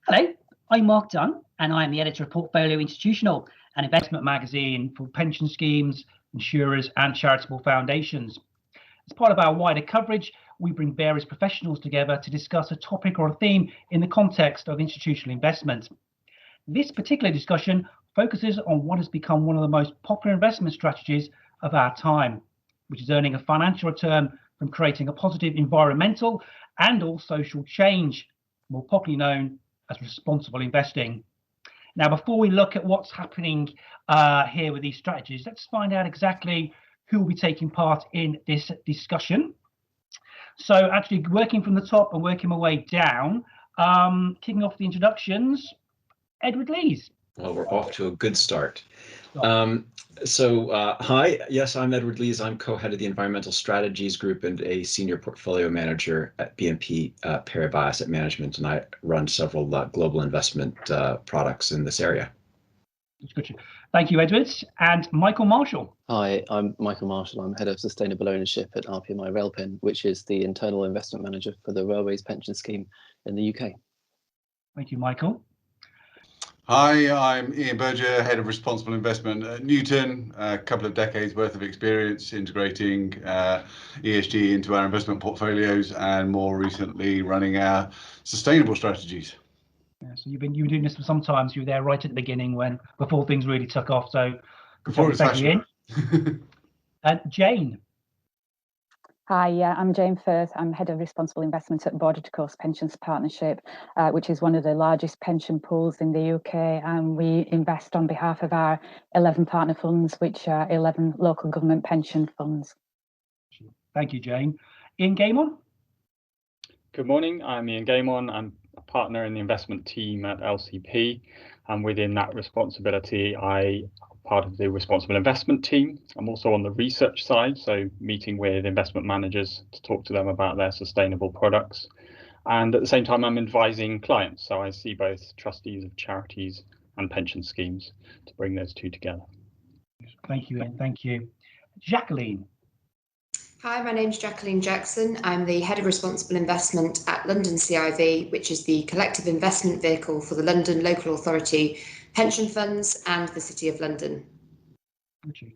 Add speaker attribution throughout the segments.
Speaker 1: Hello, I'm Mark Dunn, and I am the editor of Portfolio Institutional, an investment magazine for pension schemes, insurers, and charitable foundations. As part of our wider coverage, we bring various professionals together to discuss a topic or a theme in the context of institutional investment. This particular discussion focuses on what has become one of the most popular investment strategies of our time, which is earning a financial return from creating a positive environmental and or social change, more popularly known as responsible investing. Now, before we look at what's happening here with these strategies, let's find out exactly who will be taking part in this discussion. So actually working from the top and working my way down, kicking off the introductions, Edward Lees.
Speaker 2: Well, we're off to a good start. Hi, yes, I'm Edward Lees. I'm co-head of the Environmental Strategies Group and a senior portfolio manager at BNP Paribas Asset Management, and I run several global investment products in this area.
Speaker 1: That's good. Thank you, Edward. And Michael Marshall.
Speaker 3: Hi, I'm Michael Marshall. I'm head of sustainable ownership at RPMI Railpen, which is the internal investment manager for the Railways Pension Scheme in the UK.
Speaker 1: Thank you, Michael.
Speaker 4: Hi, I'm Ian Berger, Head of Responsible Investment at Newton. A couple of decades worth of experience integrating ESG into our investment portfolios, and more recently running our sustainable strategies.
Speaker 1: Yeah, so you've been doing this for some time. So you were there right at the beginning before things really took off. So
Speaker 4: before it was
Speaker 1: fashionable. And Jane.
Speaker 5: Hi, I'm Jane Firth. I'm Head of Responsible Investment at Border to Coast Pensions Partnership, which is one of the largest pension pools in the UK. And we invest on behalf of our 11 partner funds, which are 11 local government pension funds.
Speaker 1: Thank you, Jane. Ian Gaimon.
Speaker 6: Good morning, I'm Ian Gaimon. I'm a partner in the investment team at LCP. And within that responsibility, I part of the responsible investment team. I'm also on the research side, so meeting with investment managers to talk to them about their sustainable products. And at the same time, I'm advising clients. So I see both trustees of charities and pension schemes to bring those two together.
Speaker 1: Thank you, Ian. Thank you. Jacqueline.
Speaker 7: Hi, my name's Jacqueline Jackson. I'm the Head of Responsible Investment at London CIV, which is the collective investment vehicle for the London Local Authority pension funds and the City of London.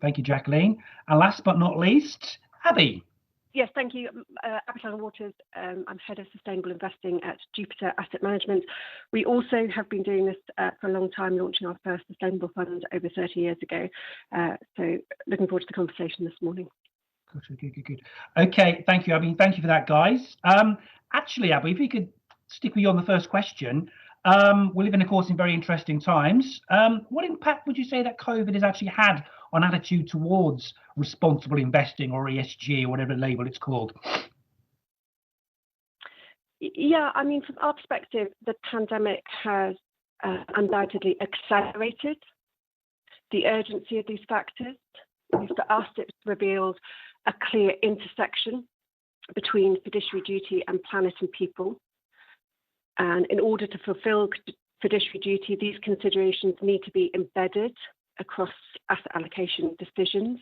Speaker 1: Thank you, Jacqueline. And last but not least, Abby.
Speaker 8: Yes, thank you. Abigail Waters. I'm Head of Sustainable Investing at Jupiter Asset Management. We also have been doing this for a long time, launching our first sustainable fund over 30 years ago. So looking forward to the conversation this morning.
Speaker 1: Good. Okay, thank you, Abby. Thank you for that, guys. Actually, Abby, if we could stick with you on the first question. We live in, of course, in very interesting times. What impact would you say that COVID has actually had on attitude towards responsible investing or ESG or whatever label it's called?
Speaker 8: Yeah, I mean, from our perspective, the pandemic has undoubtedly accelerated the urgency of these factors. For us, it's revealed a clear intersection between fiduciary duty and planet and people. And in order to fulfill fiduciary duty, these considerations need to be embedded across asset allocation decisions.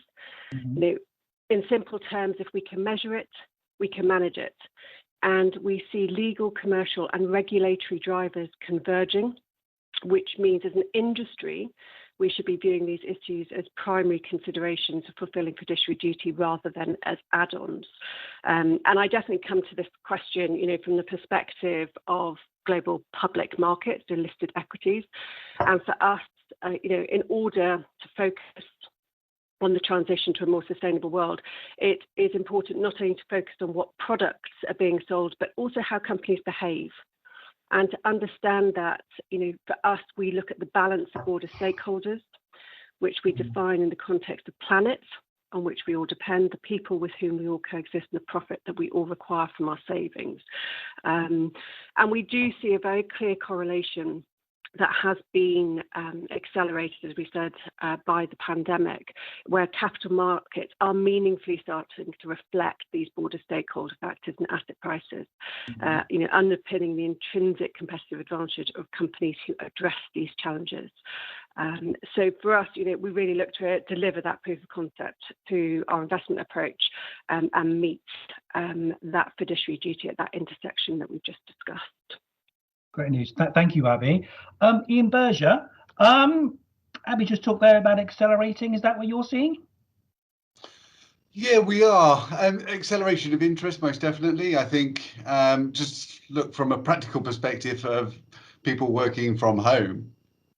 Speaker 8: Mm-hmm. You know, in simple terms, if we can measure it, we can manage it. And we see legal, commercial, and regulatory drivers converging, which means as an industry, we should be viewing these issues as primary considerations of fulfilling fiduciary duty rather than as add-ons. And I definitely come to this question, you know, from the perspective of global public markets, so listed equities. And for us, you know, in order to focus on the transition to a more sustainable world, it is important not only to focus on what products are being sold, but also how companies behave. And to understand that, you know, for us, we look at the balance of broader stakeholders, which we define in the context of planet, on which we all depend, the people with whom we all coexist, and the profit that we all require from our savings. And we do see a very clear correlation that has been accelerated, as we said, by the pandemic, where capital markets are meaningfully starting to reflect these broader stakeholder factors and asset prices, you know, underpinning the intrinsic competitive advantage of companies who address these challenges. So for us, you know, we really look to deliver that proof of concept to our investment approach and meet that fiduciary duty at that intersection that we've just discussed.
Speaker 1: Great news. Thank you, Abby. Ian Berger, Abby just talked there about accelerating. Is that what you're seeing?
Speaker 4: Yeah, we are. Acceleration of interest, most definitely. I think just look from a practical perspective of people working from home.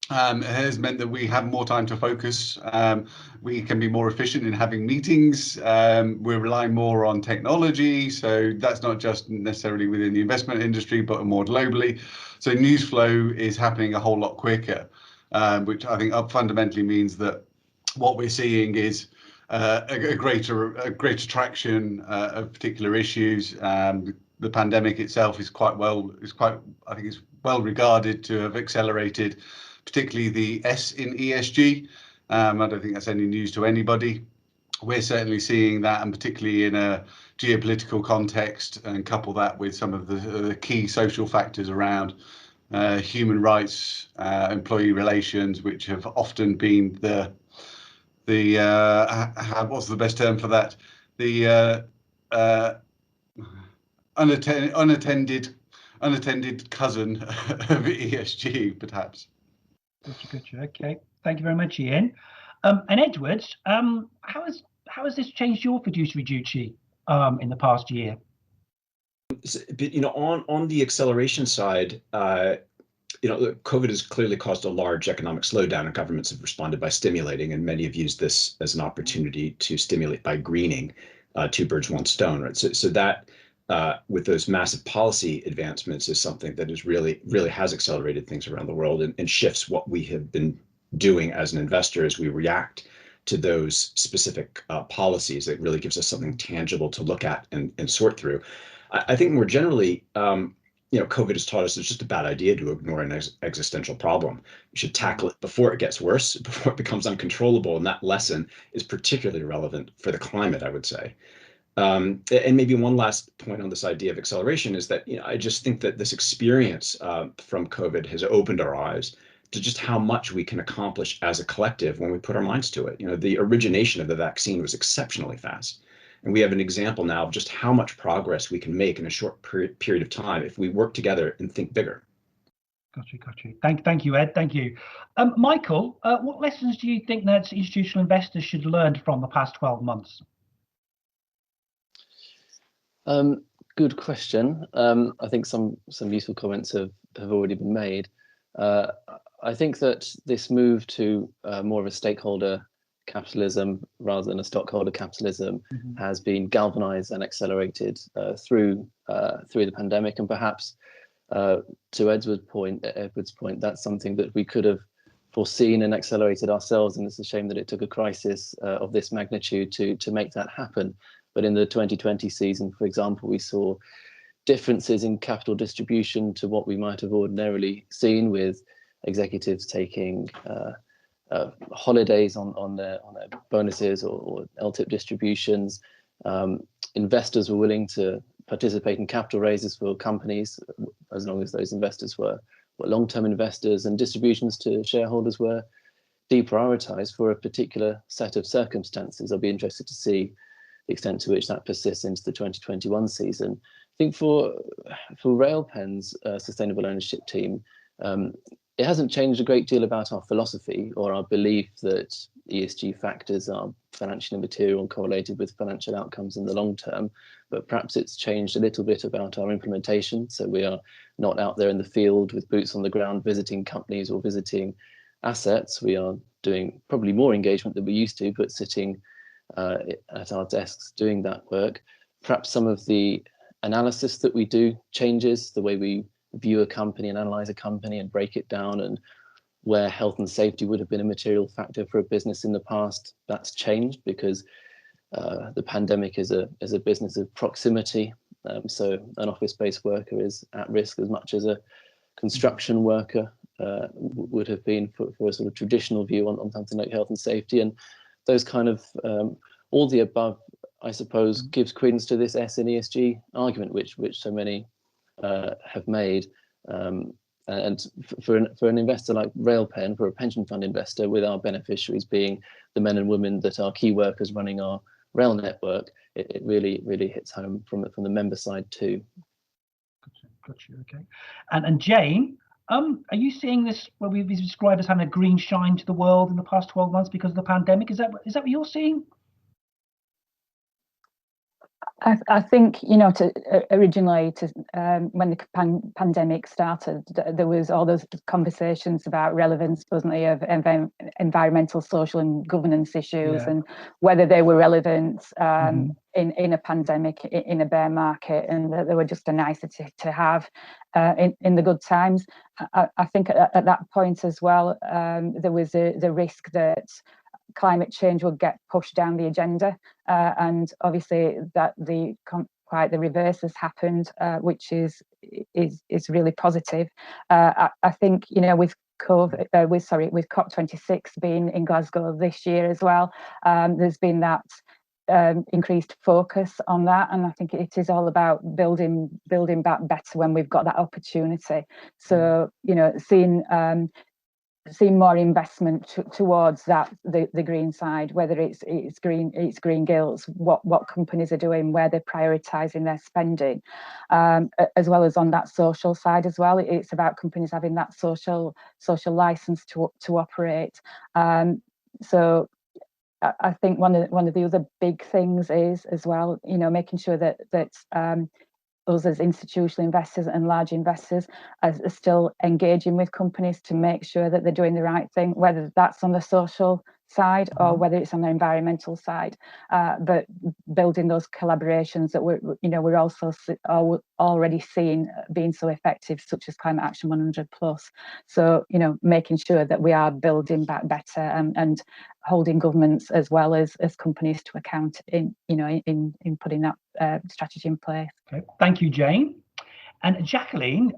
Speaker 4: It has meant that we have more time to focus. We can be more efficient in having meetings. We're relying more on technology. So that's not just necessarily within the investment industry, but more globally. So news flow is happening a whole lot quicker, which I think fundamentally means that what we're seeing is a greater traction of particular issues. The pandemic itself is I think it's well regarded to have accelerated, particularly the S in ESG. I don't think that's any news to anybody. We're certainly seeing that, and particularly in a geopolitical context, and couple that with some of the key social factors around human rights, employee relations, which have often been what's the best term for that? The unattended cousin of ESG, perhaps.
Speaker 1: Gotcha. Okay. Thank you very much, Ian. And Edward, how has this changed your fiduciary duty in the past year?
Speaker 2: On the acceleration side, COVID has clearly caused a large economic slowdown, and governments have responded by stimulating, and many have used this as an opportunity to stimulate by greening, two birds, one stone, right? So that with those massive policy advancements is something that is really has accelerated things around the world, and shifts what we have been doing as an investor as we react to those specific policies. It really gives us something tangible to look at and sort through. I think more generally, COVID has taught us it's just a bad idea to ignore an existential problem. You should tackle it before it gets worse, before it becomes uncontrollable. And that lesson is particularly relevant for the climate, I would say. And maybe one last point on this idea of acceleration is that I just think that this experience from COVID has opened our eyes to just how much we can accomplish as a collective when we put our minds to it. The origination of the vaccine was exceptionally fast. And we have an example now of just how much progress we can make in a short period of time if we work together and think bigger.
Speaker 1: Got you. Thank you, Ed. Thank you. Michael, what lessons do you think that institutional investors should learn from the past 12 months?
Speaker 3: Good question. I think some useful comments have already been made. I think that this move to more of a stakeholder capitalism rather than a stockholder capitalism has been galvanized and accelerated through the pandemic, and perhaps to Edward's point, that's something that we could have foreseen and accelerated ourselves, and it's a shame that it took a crisis of this magnitude to make that happen. But in the 2020 season, for example, we saw differences in capital distribution to what we might have ordinarily seen, with executives taking holidays on their bonuses or LTIP distributions. Investors were willing to participate in capital raises for companies as long as those investors were long-term investors, and distributions to shareholders were deprioritized for a particular set of circumstances. I'll be interested to see the extent to which that persists into the 2021 season. I think for Railpen's sustainable ownership team, it hasn't changed a great deal about our philosophy or our belief that ESG factors are financially material and correlated with financial outcomes in the long term, but perhaps it's changed a little bit about our implementation. So we are not out there in the field with boots on the ground visiting companies or visiting assets. We are doing probably more engagement than we used to, but sitting at our desks doing that work. Perhaps some of the analysis that we do changes, the way we view a company and analyze a company and break it down, and where health and safety would have been a material factor for a business in the past, that's changed because the pandemic is a business of proximity. So an office-based worker is at risk as much as a construction worker would have been for a sort of traditional view on something like health and safety. And those kind of all the above, I suppose, gives credence to this S in ESG argument, which so many have made. And for an investor like Railpen, for a pension fund investor, with our beneficiaries being the men and women that are key workers running our rail network, it really hits home from the member side too.
Speaker 1: Got you. Okay. And Jane, are you seeing this, what we've described as having a green shine to the world in the past 12 months because of the pandemic? Is that what you're seeing?
Speaker 5: I think, originally when the pandemic started, there was all those conversations about relevance, wasn't there, of environmental, social and governance issues, and whether they were relevant in a pandemic, in a bear market, and that they were just a nicety to have in the good times. I think at that point as well, there was the risk that climate change will get pushed down the agenda, and obviously that quite the reverse has happened, which is really positive. I think with with COP26 being in Glasgow this year as well, there's been that increased focus on that, and I think it is all about building back better when we've got that opportunity. So seeing more investment towards that the green side, whether it's green gilts, what companies are doing, where they're prioritizing their spending, as well as on that social side as well. It's about companies having that social license to operate. So I think one of the other big things is as well, making sure that us as institutional investors and large investors are still engaging with companies to make sure that they're doing the right thing, whether that's on the social side or whether it's on the environmental side, but building those collaborations that we're also already seeing being so effective, such as Climate Action 100 Plus. So making sure that we are building back better and holding governments as well as companies to account in putting that strategy in place.
Speaker 1: Okay, thank you, Jane. And Jacqueline,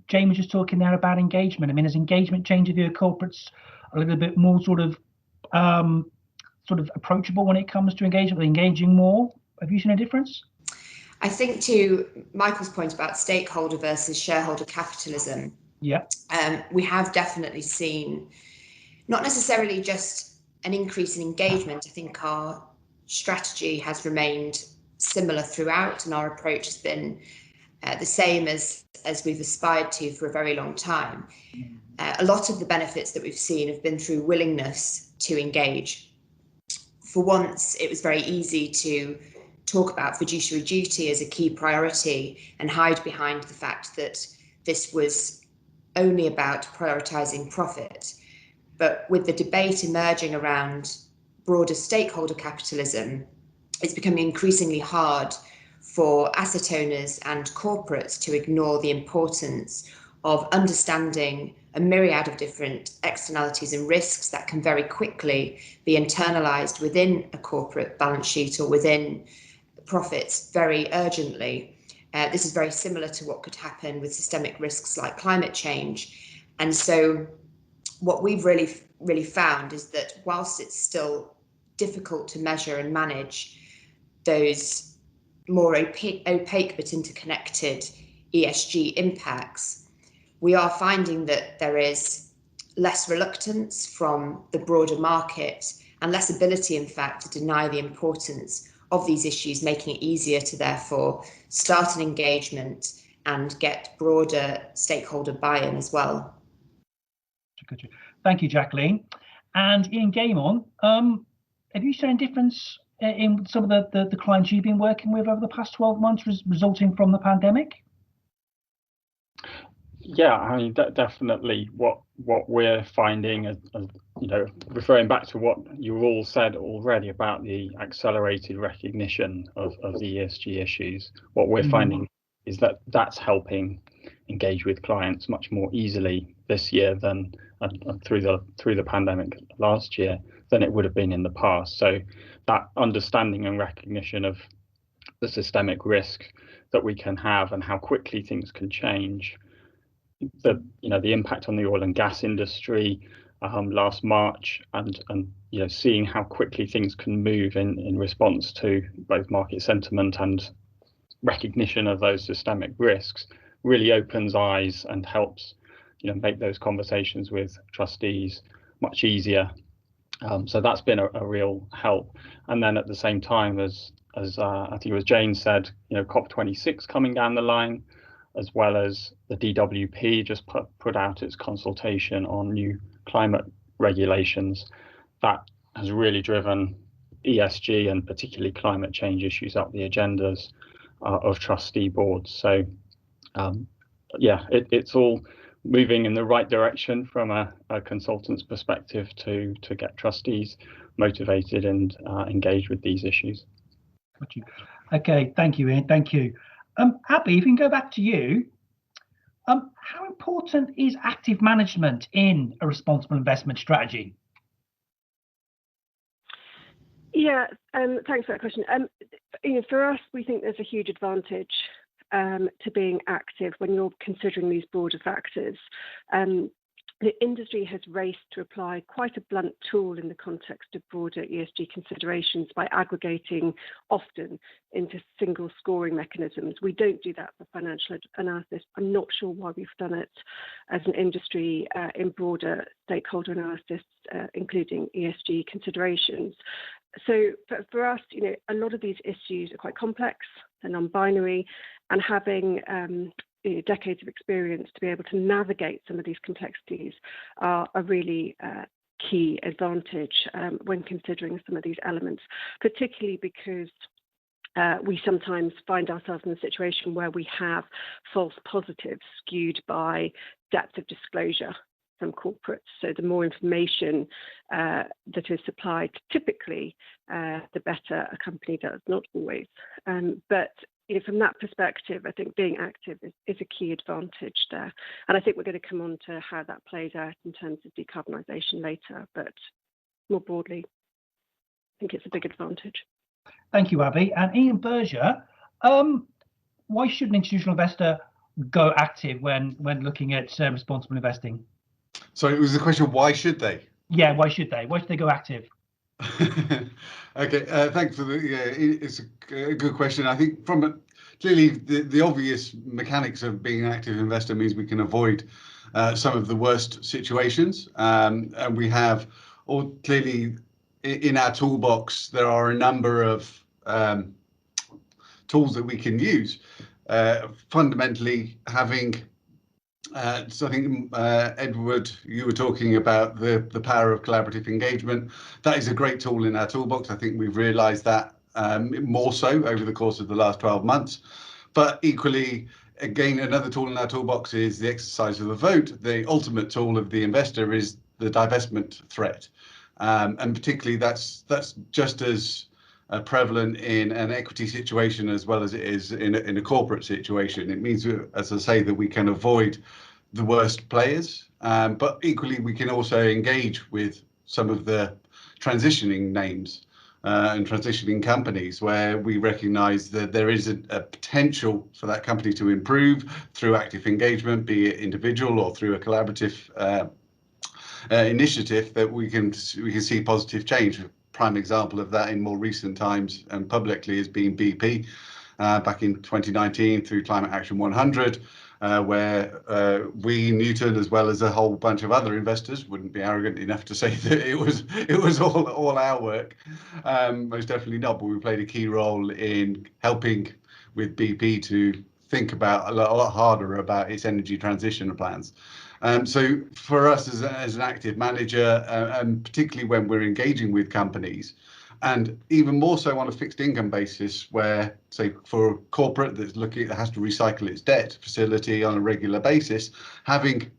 Speaker 1: Jane was just talking there about engagement. I mean, has engagement changed with your corporates a little bit more sort of approachable when it comes to engagement, engaging more? Have you seen a difference?
Speaker 7: I think to Michael's point about stakeholder versus shareholder capitalism, we have definitely seen not necessarily just an increase in engagement. I think our strategy has remained similar throughout, and our approach has been the same as we've aspired to for a very long time. A lot of the benefits that we've seen have been through willingness to engage. For once, it was very easy to talk about fiduciary duty as a key priority and hide behind the fact that this was only about prioritising profit. But with the debate emerging around broader stakeholder capitalism, it's becoming increasingly hard for asset owners and corporates to ignore the importance of understanding a myriad of different externalities and risks that can very quickly be internalized within a corporate balance sheet or within profits very urgently. This is very similar to what could happen with systemic risks like climate change. And so what we've really found is that whilst it's still difficult to measure and manage those more opaque but interconnected ESG impacts, we are finding that there is less reluctance from the broader market and less ability, in fact, to deny the importance of these issues, making it easier to therefore start an engagement and get broader stakeholder buy-in as well.
Speaker 1: Thank you, Jacqueline. And Ian Gaimon, have you seen a difference in some of the clients you've been working with over the past 12 months resulting from the pandemic?
Speaker 6: Yeah, I mean, definitely what we're finding, as referring back to what you all said already about the accelerated recognition of the ESG issues, what we're finding is that that's helping engage with clients much more easily this year than through the pandemic last year than it would have been in the past. So that understanding and recognition of the systemic risk that we can have and how quickly things can change, the impact on the oil and gas industry last March, and seeing how quickly things can move in response to both market sentiment and recognition of those systemic risks really opens eyes and helps make those conversations with trustees much easier. So that's been a real help. And then at the same time, as as I think it was Jane said, COP26 coming down the line, as well as the DWP just put out its consultation on new climate regulations. That has really driven ESG and particularly climate change issues up the agendas of trustee boards. So yeah, it's all moving in the right direction from a consultant's perspective to get trustees motivated and engaged with these issues.
Speaker 1: Got you. Okay, thank you, Ian. Thank you. Abby, if we can go back to you, how important is active management in a responsible investment strategy?
Speaker 8: Yeah, thanks for that question. For us, we think there's a huge advantage to being active when you're considering these broader factors. The industry has raced to apply quite a blunt tool in the context of broader ESG considerations by aggregating often into single scoring mechanisms. We don't do that for financial analysis. I'm not sure why we've done it as an industry in broader stakeholder analysis, including ESG considerations. So for us, a lot of these issues are quite complex, they're non-binary, and having decades of experience to be able to navigate some of these complexities are a really key advantage when considering some of these elements, particularly because we sometimes find ourselves in a situation where we have false positives skewed by depth of disclosure from corporates. So the more information that is supplied, typically, the better a company does, not always. But from that perspective, I think being active is a key advantage there. And I think we're going to come on to how that plays out in terms of decarbonisation later. But more broadly, I think it's a big advantage.
Speaker 1: Thank you, Abby. And Ian Berger, why should an institutional investor go active when looking at responsible investing?
Speaker 4: So it was the question, why should they?
Speaker 1: Yeah, why should they? Why should they go active?
Speaker 4: Okay, thanks for it's a good question. I think clearly the obvious mechanics of being an active investor means we can avoid some of the worst situations, and we have clearly in our toolbox there are a number of tools that we can use. Fundamentally, having so I think, Edward, you were talking about the power of collaborative engagement. That is a great tool in our toolbox. I think we've realised that more so over the course of the last 12 months. But equally, again, another tool in our toolbox is the exercise of the vote. The ultimate tool of the investor is the divestment threat. And particularly that's just as prevalent in an equity situation as well as it is in a corporate situation. It means, as I say, that we can avoid the worst players, but equally we can also engage with some of the transitioning names and transitioning companies where we recognise that there is a potential for that company to improve through active engagement, be it individual or through a collaborative initiative, that we can see positive change. Prime example of that in more recent times and publicly has been BP back in 2019 through Climate Action 100, where we, Newton, as well as a whole bunch of other investors, wouldn't be arrogant enough to say that it was all our work, most definitely not, but we played a key role in helping with BP to think about a lot harder about its energy transition plans. So for us as an active manager, and particularly when we're engaging with companies, and even more so on a fixed income basis, where, say, for a corporate that has to recycle its debt facility on a regular basis, having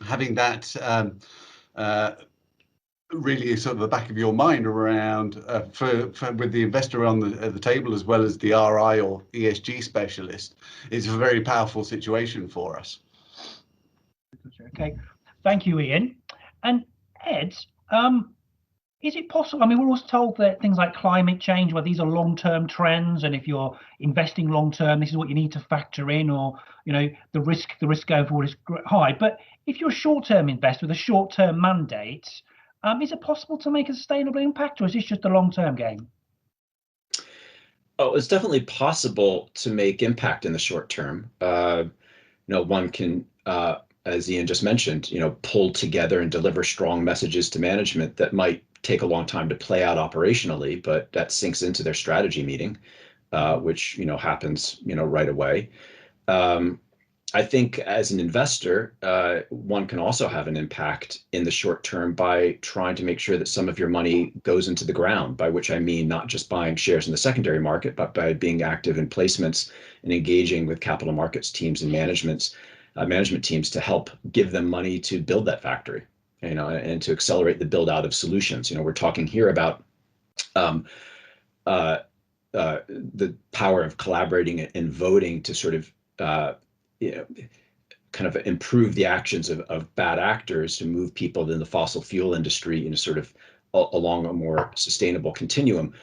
Speaker 4: that really sort of the back of your mind around with the investor at the table as well as the RI or ESG specialist is a very powerful situation for us.
Speaker 1: Okay, thank you, Ian. And Ed, is it possible? I mean, we're also told that things like climate change, well, these are long-term trends, and if you're investing long-term, this is what you need to factor in, or the risk going forward is high. But if you're a short-term investor with a short-term mandate, is it possible to make a sustainable impact, or is this just a long-term game?
Speaker 2: Oh, it's definitely possible to make impact in the short term. One can, as Ian just mentioned, pull together and deliver strong messages to management that might take a long time to play out operationally, but that sinks into their strategy meeting, which happens right away. I think as an investor, one can also have an impact in the short term by trying to make sure that some of your money goes into the ground, by which I mean not just buying shares in the secondary market, but by being active in placements and engaging with capital markets teams and management teams to help give them money to build that factory, and to accelerate the build out of solutions. We're talking here about the power of collaborating and voting to sort of kind of improve the actions of bad actors to move people in the fossil fuel industry, sort of along a more sustainable continuum.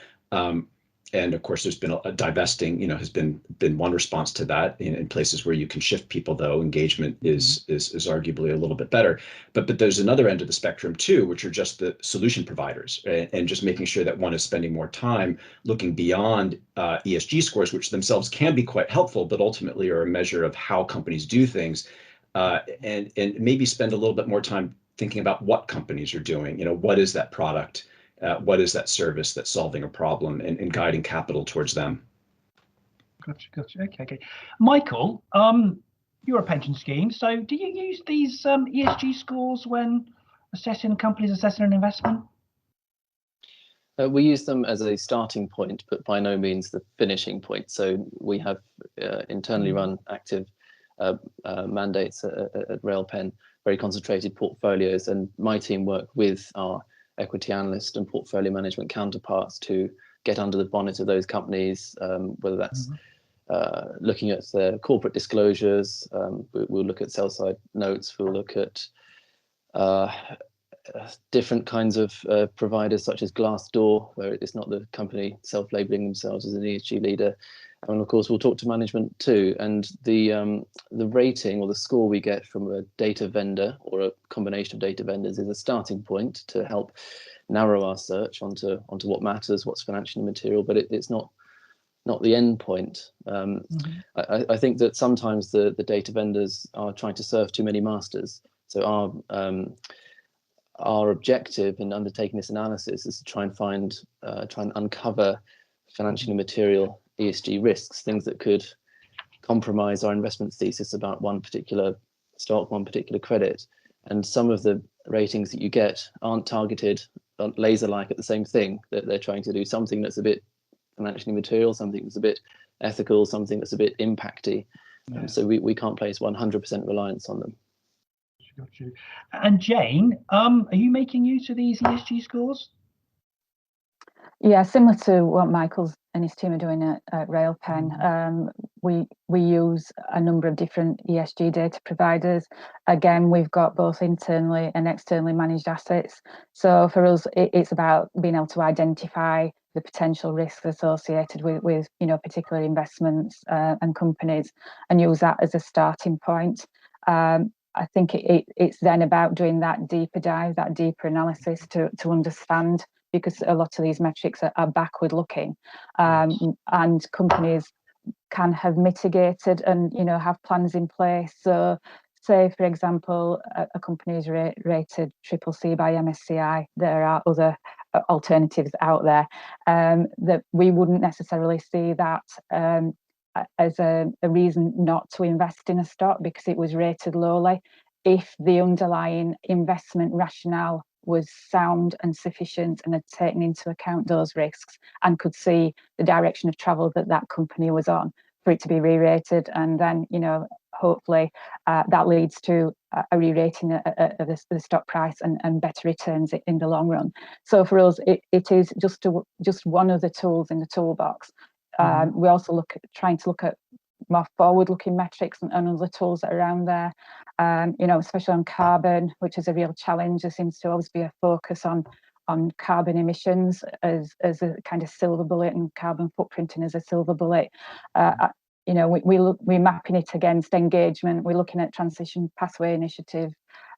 Speaker 2: And of course, there's been a divesting, has been one response to that. In places where you can shift people, though, engagement is arguably a little bit better. But there's another end of the spectrum too, which are just the solution providers, and just making sure that one is spending more time looking beyond ESG scores, which themselves can be quite helpful, but ultimately are a measure of how companies do things, and maybe spend a little bit more time thinking about what companies are doing. What is that product? What is that service that's solving a problem, and guiding capital towards them?
Speaker 1: Gotcha. Okay. Michael, you're a pension scheme, so do you use these ESG scores when assessing companies, assessing an investment?
Speaker 3: We use them as a starting point, but by no means the finishing point. So we have internally run active mandates at Railpen, very concentrated portfolios, and my team work with our equity analyst and portfolio management counterparts to get under the bonnet of those companies, whether that's looking at their corporate disclosures. We'll look at sell side notes. We'll look at different kinds of providers such as Glassdoor, where it's not the company self-labeling themselves as an ESG leader. And of course, we'll talk to management too. And the rating or the score we get from a data vendor or a combination of data vendors is a starting point to help narrow our search onto what matters, what's financially material, but it's not the end point. I think that sometimes the data vendors are trying to serve too many masters. So our objective in undertaking this analysis is to try and uncover financially material ESG risks, things that could compromise our investment thesis about one particular stock, one particular credit. And some of the ratings that you get aren't targeted laser-like at the same thing. That they're trying to do something that's a bit financially material, something that's a bit ethical, something that's a bit impacty. Yeah. So we can't place 100% reliance on them.
Speaker 1: Got you. And Jane, are you making use of these ESG scores?
Speaker 5: Yeah, similar to what Michael's and his team are doing at Railpen. We use a number of different ESG data providers. Again, we've got both internally and externally managed assets. So for us, it's about being able to identify the potential risks associated with particular investments and companies, and use that as a starting point. I think it's then about doing that deeper dive, that deeper analysis to understand, because a lot of these metrics are backward looking, and companies can have mitigated and have plans in place. So say, for example, a company is rated CCC by MSCI. There are other alternatives out there that we wouldn't necessarily see that as a reason not to invest in a stock because it was rated lowly, if the underlying investment rationale was sound and sufficient and had taken into account those risks and could see the direction of travel that company was on, for it to be re-rated. And then hopefully that leads to a re-rating of the stock price and better returns in the long run. So for us, it is just one of the tools in the toolbox. We also trying to look at more forward-looking metrics and other tools that are around there, especially on carbon, which is a real challenge. There seems to always be a focus on carbon emissions as a kind of silver bullet, and carbon footprinting as a silver bullet. We're mapping it against engagement. We're looking at transition pathway initiative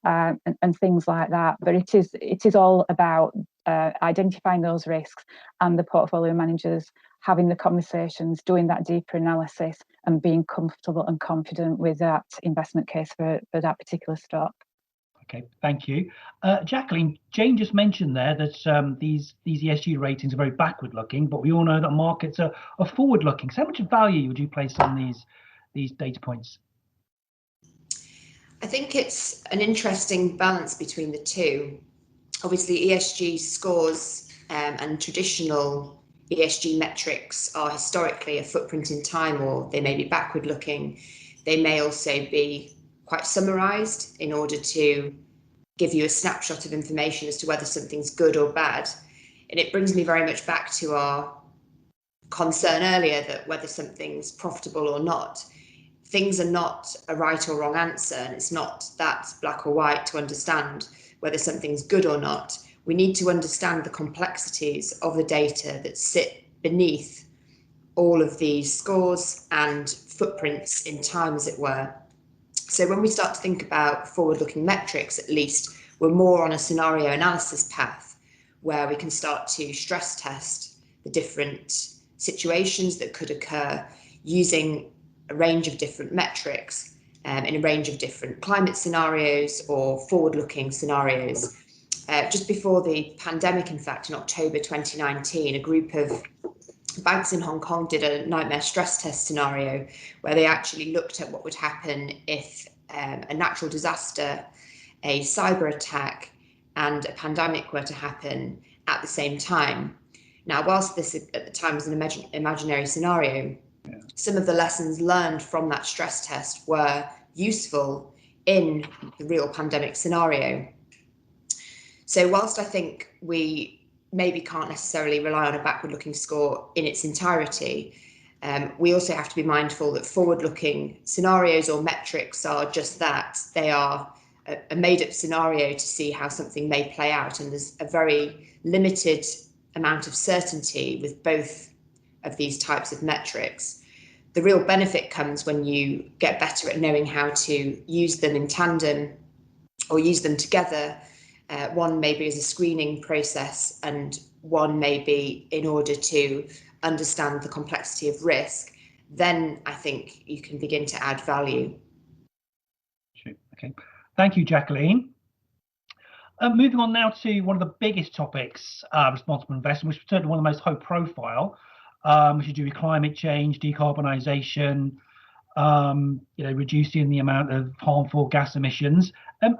Speaker 5: and things like that. But it is all about identifying those risks, and the portfolio managers having the conversations, doing that deeper analysis, and being comfortable and confident with that investment case for that particular stock.
Speaker 1: Okay, thank you. Jacqueline, Jane just mentioned there that these ESG ratings are very backward looking, but we all know that markets are forward looking. So how much value would you place on these data points?
Speaker 7: I think it's an interesting balance between the two. Obviously, ESG scores and traditional ESG metrics are historically a footprint in time, or they may be backward looking. They may also be quite summarized in order to give you a snapshot of information as to whether something's good or bad. And it brings me very much back to our concern earlier that whether something's profitable or not, things are not a right or wrong answer, and it's not that black or white to understand whether something's good or not. We need to understand the complexities of the data that sit beneath all of these scores and footprints in time, as it were. So when we start to think about forward-looking metrics, at least, we're more on a scenario analysis path where we can start to stress test the different situations that could occur using a range of different metrics in a range of different climate scenarios or forward-looking scenarios. Just before the pandemic, in fact, in October 2019, a group of banks in Hong Kong did a nightmare stress test scenario where they actually looked at what would happen if a natural disaster, a cyber attack, and a pandemic were to happen at the same time. Now, whilst this at the time was an imaginary scenario, some of the lessons learned from that stress test were useful in the real pandemic scenario. So whilst I think we maybe can't necessarily rely on a backward-looking score in its entirety, we also have to be mindful that forward-looking scenarios or metrics are just that. They are a made-up scenario to see how something may play out, and there's a very limited amount of certainty with both of these types of metrics. The real benefit comes when you get better at knowing how to use them in tandem or use them together. One maybe as a screening process, and one may be in order to understand the complexity of risk. Then I think you can begin to add value.
Speaker 1: Okay, thank you, Jacqueline. Moving on now to one of the biggest topics, responsible investment, which is certainly one of the most high profile, which is to do with climate change, decarbonisation, reducing the amount of harmful gas emissions.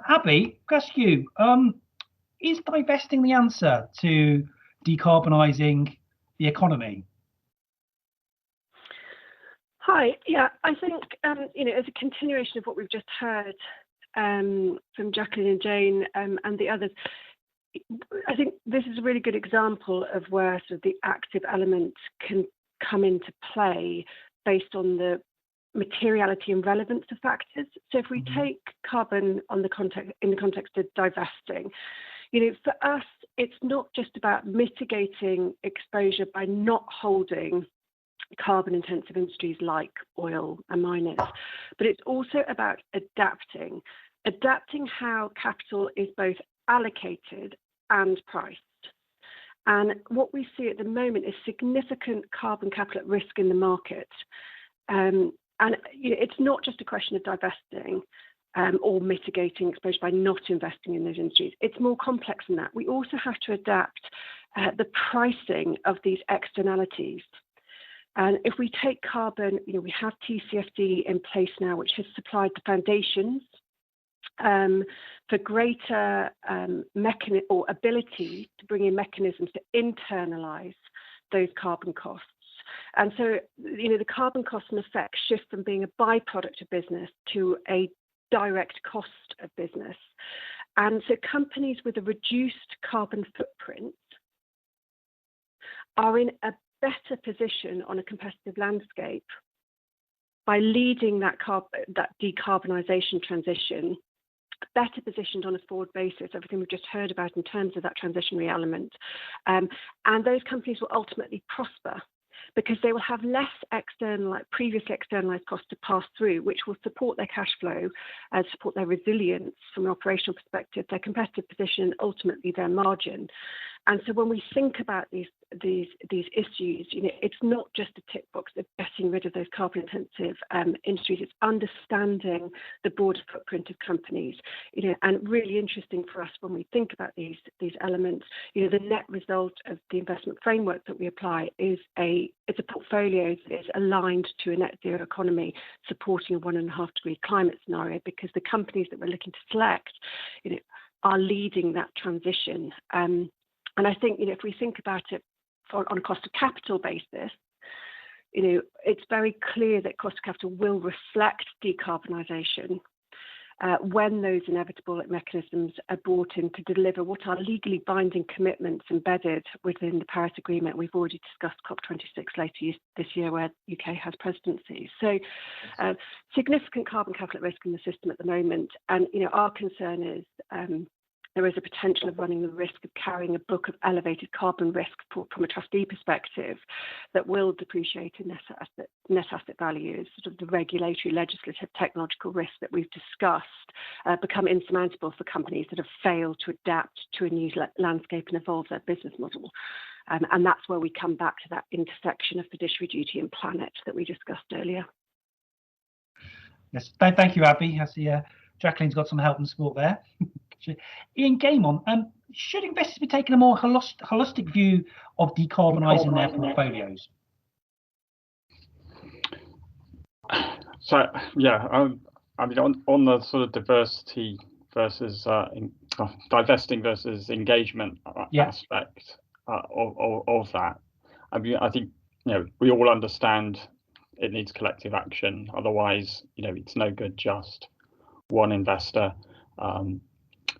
Speaker 1: Abby, I'll ask you, is divesting the answer to decarbonising the economy?
Speaker 8: Hi, yeah, I think, as a continuation of what we've just heard from Jacqueline and Jane and the others, I think this is a really good example of where sort of the active element can come into play based on the materiality and relevance of factors. So if we take carbon in the context of divesting, for us, it's not just about mitigating exposure by not holding carbon intensive industries like oil and miners, but it's also about adapting how capital is both allocated and priced. And what we see at the moment is significant carbon capital at risk in the market. And it's not just a question of divesting or mitigating exposure by not investing in those industries. It's more complex than that. We also have to adapt the pricing of these externalities. And if we take carbon, we have TCFD in place now, which has supplied the foundations for greater or ability to bring in mechanisms to internalize those carbon costs. And so, the carbon costs in effect shift from being a byproduct of business to a direct cost of business. And so companies with a reduced carbon footprint are in a better position on a competitive landscape by leading that decarbonisation transition, better positioned on a forward basis, everything we've just heard about in terms of that transitionary element. And those companies will ultimately prosper because they will have less previously externalized costs to pass through, which will support their cash flow, support their resilience from an operational perspective, their competitive position, ultimately their margin. And so when we think about these issues, it's not just a tick box of getting rid of those carbon intensive industries. It's understanding the broader footprint of companies, and really interesting for us when we think about these elements. The net result of the investment framework that we apply is it's a portfolio that is aligned to a net zero economy, supporting a 1.5-degree climate scenario, because the companies that we're looking to select, are leading that transition. And I think, if we think about it on a cost of capital basis, it's very clear that cost of capital will reflect decarbonisation when those inevitable mechanisms are brought in to deliver what are legally binding commitments embedded within the Paris Agreement. We've already discussed COP26 later this year, where UK has presidency. So significant carbon capital at risk in the system at the moment. And our concern is there is a potential of running the risk of carrying a book of elevated carbon risk from a trustee perspective that will depreciate in net asset values. Sort of the regulatory, legislative, technological risks that we've discussed become insurmountable for companies that have failed to adapt to a new landscape and evolve their business model. And that's where we come back to that intersection of fiduciary duty and planet that we discussed earlier.
Speaker 1: Yes, thank you, Abby. I see Jacqueline's got some help and support there. Ian Gaimon, should investors be taking a more holistic view of decarbonising their portfolios?
Speaker 6: So, yeah, I mean, on the sort of diversity versus divesting versus engagement aspect of that, I mean, I think, we all understand it needs collective action. Otherwise, it's no good just one investor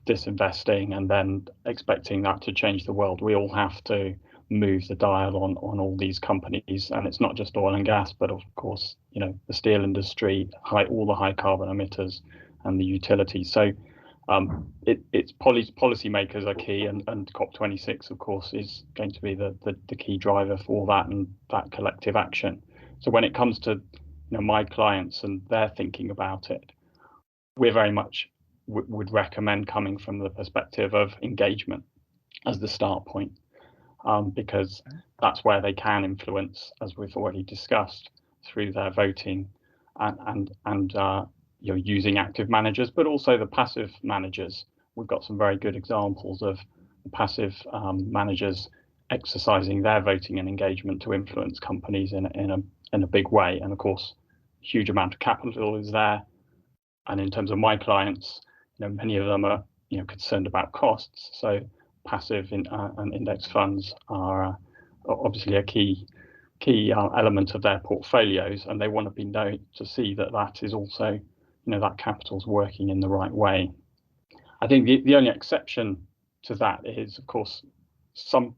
Speaker 6: disinvesting and then expecting that to change the world. We all have to move the dial on all these companies, and it's not just oil and gas, but of course, the steel industry, all the high carbon emitters, and the utilities. So it's policymakers are key, and COP26, of course, is going to be the key driver for that and that collective action. So when it comes to my clients and their thinking about it, we're very much would recommend coming from the perspective of engagement as the start point, because that's where they can influence, as we've already discussed, through their voting and using active managers, but also the passive managers. We've got some very good examples of the passive managers exercising their voting and engagement to influence companies in a big way. And of course, huge amount of capital is there. And in terms of my clients, many of them are concerned about costs. So passive and index funds are obviously a key element of their portfolios, and they want to be known to see that is also that capital's working in the right way. I think the only exception to that is, of course, some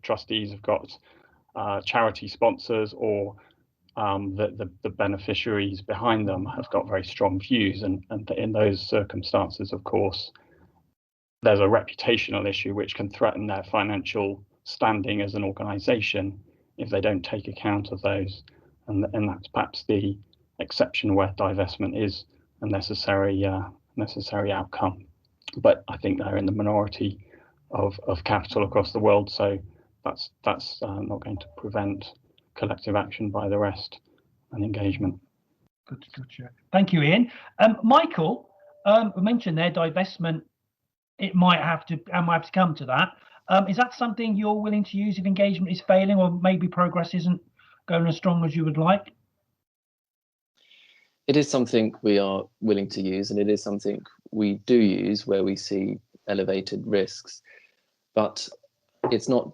Speaker 6: trustees have got charity sponsors, or the beneficiaries behind them have got very strong views, and in those circumstances, of course, there's a reputational issue which can threaten their financial standing as an organisation if they don't take account of those, and that's perhaps the exception where divestment is a necessary outcome. But I think they're in the minority of capital across the world, so that's not going to prevent collective action by the rest and engagement.
Speaker 1: Good. Thank you, Ian. Michael, we mentioned there divestment. It might have to come to that. Is that something you're willing to use if engagement is failing, or maybe progress isn't going as strong as you would like?
Speaker 3: It is something we are willing to use, and it is something we do use where we see elevated risks. But it's not.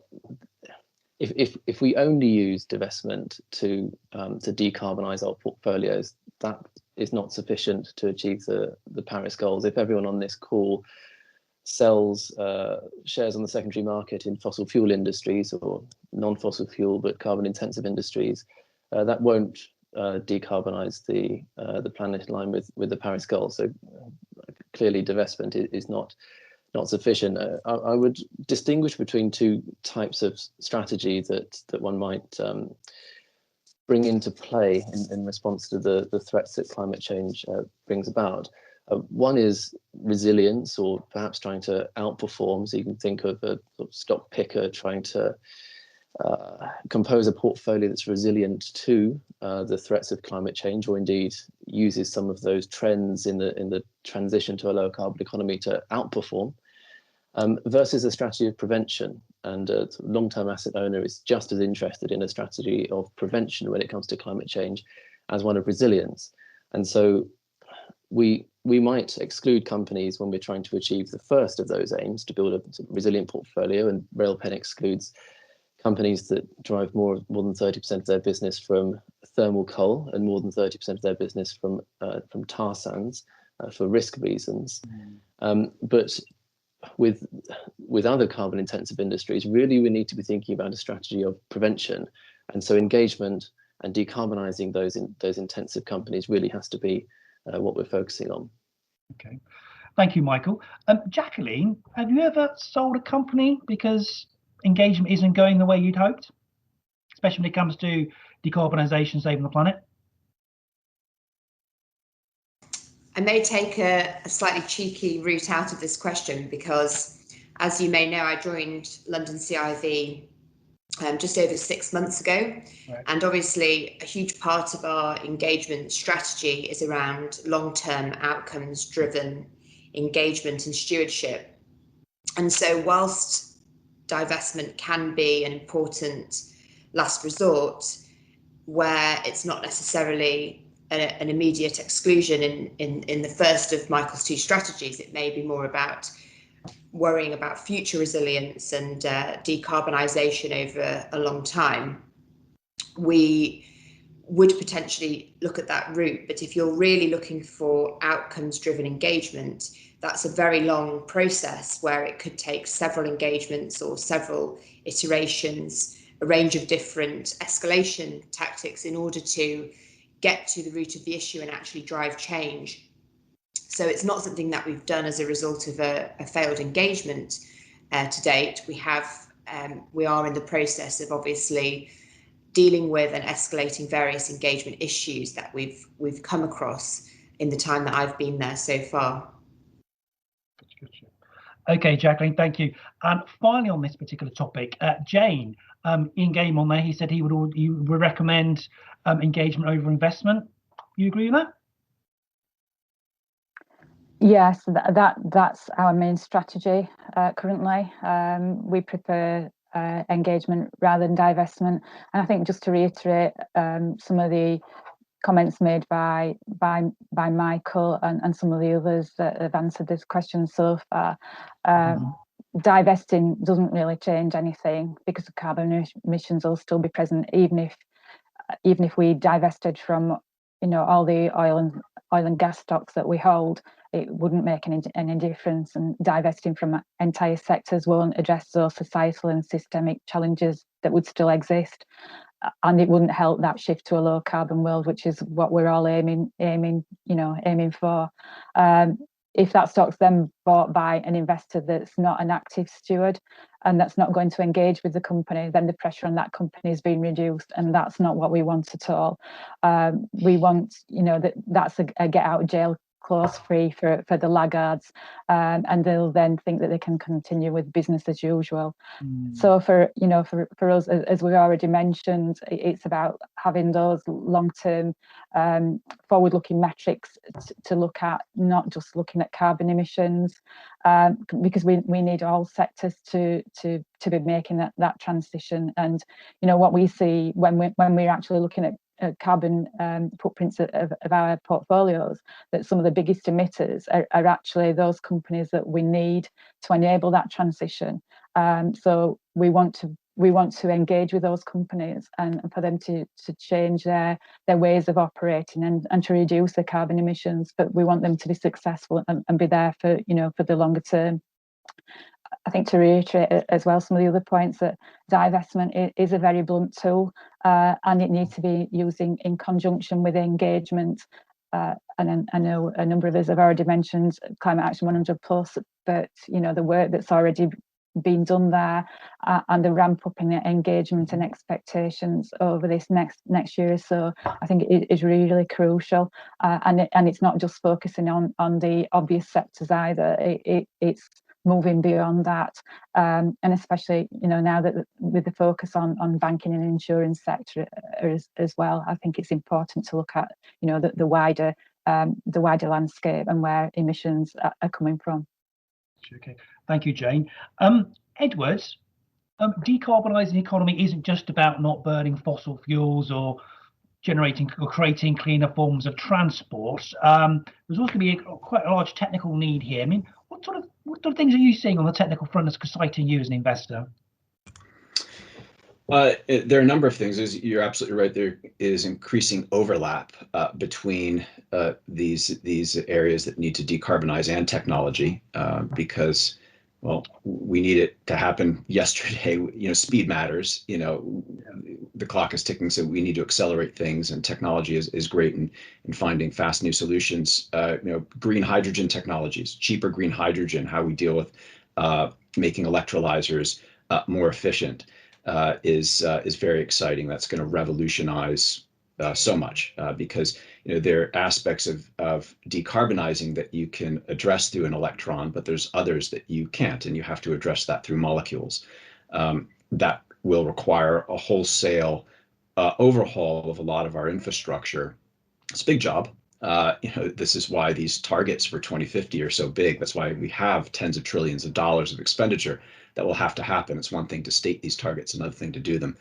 Speaker 3: If we only use divestment to decarbonise our portfolios, that is not sufficient to achieve the Paris goals. If everyone on this call sells shares on the secondary market in fossil fuel industries or non-fossil fuel but carbon intensive industries, that won't decarbonise the planet in line with the Paris goals. So clearly divestment is not sufficient. I would distinguish between two types of strategy that one might bring into play in response to the threats that climate change brings about. One is resilience, or perhaps trying to outperform. So you can think of a sort of stock picker trying to compose a portfolio that's resilient to the threats of climate change, or indeed uses some of those trends in the transition to a lower carbon economy to outperform, versus a strategy of prevention. And a long-term asset owner is just as interested in a strategy of prevention when it comes to climate change as one of resilience. And so we might exclude companies when we're trying to achieve the first of those aims, to build a resilient portfolio, and Railpen excludes companies that drive more than 30% of their business from thermal coal and more than 30% of their business from tar sands for risk reasons. But with other carbon intensive industries, really we need to be thinking about a strategy of prevention. And so engagement and decarbonising those intensive companies really has to be what we're focusing on.
Speaker 1: Okay, thank you, Michael. Jacqueline, have you ever sold a company because engagement isn't going the way you'd hoped, especially when it comes to decarbonisation, saving the planet?
Speaker 7: I may take a slightly cheeky route out of this question because, as you may know, I joined London CIV just over 6 months ago. Right. And obviously a huge part of our engagement strategy is around long-term outcomes driven engagement and stewardship. And so whilst divestment can be an important last resort, where it's not necessarily an immediate exclusion in the first of Michael's two strategies, it may be more about worrying about future resilience and decarbonisation over a long time. We would potentially look at that route, but if you're really looking for outcomes-driven engagement, that's a very long process where it could take several engagements or several iterations, a range of different escalation tactics in order to get to the root of the issue and actually drive change. So it's not something that we've done as a result of a failed engagement to date. We are in the process of obviously dealing with and escalating various engagement issues that we've come across in the time that I've been there so far.
Speaker 1: Okay, Jacqueline, thank you. And finally on this particular topic, Jane, Ian Game on there, he said he would recommend engagement over investment. You agree with that?
Speaker 5: Yes, that's our main strategy currently. We prefer engagement rather than divestment. And I think, just to reiterate some of the comments made by Michael and some of the others that have answered this question so far, divesting doesn't really change anything, because the carbon emissions will still be present even if we divested from all the oil and gas stocks that we hold. It wouldn't make any difference, and divesting from entire sectors won't address those societal and systemic challenges that would still exist, and it wouldn't help that shift to a low carbon world, which is what we're all aiming for. If that stock's then bought by an investor that's not an active steward and that's not going to engage with the company, then the pressure on that company is being reduced, and that's not what we want at all. We want, that's a get out of jail clause free for the laggards, and they'll then think that they can continue with business as usual. So for us, as we've already mentioned, it's about having those long-term forward-looking metrics to look at, not just looking at carbon emissions, because we need all sectors to be making that transition. And what we see when we're actually looking at carbon footprints of our portfolios, that some of the biggest emitters are actually those companies that we need to enable that transition. So we want to engage with those companies and for them to change their ways of operating and to reduce their carbon emissions, but we want them to be successful and be there for the longer term. I think, to reiterate as well some of the other points, that divestment is a very blunt tool, and it needs to be used in conjunction with engagement. And I know a number of us have already mentioned Climate Action 100+, but the work that's already been done there, and the ramp up in engagement and expectations over this next year or so, I think it is really crucial. And it's not just focusing on the obvious sectors either. It's moving beyond that, and especially now that with the focus on banking and insurance sector as well, I think it's important to look at the wider landscape and where emissions are coming from.
Speaker 1: Okay, thank you, Jane. Edward, decarbonising the economy isn't just about not burning fossil fuels or generating or creating cleaner forms of transport. There's also going to be quite a large technical need here. I mean, what sort of things are you seeing on the technical front that's exciting you as an investor?
Speaker 2: There are a number of things. You're absolutely right. There is increasing overlap between these areas that need to decarbonize and technology, because, well, we need it to happen yesterday. Speed matters. The clock is ticking, so we need to accelerate things. And technology is great in finding fast new solutions. Green hydrogen technologies, cheaper green hydrogen, how we deal with making electrolyzers more efficient. Is very exciting. That's going to revolutionize so much, because there are aspects of decarbonizing that you can address through an electron, but there's others that you can't, and you have to address that through molecules. That will require a wholesale overhaul of a lot of our infrastructure. It's a big job. This is why these targets for 2050 are so big. That's why we have tens of trillions of dollars of expenditure that will have to happen. It's one thing to state these targets, another thing to do them.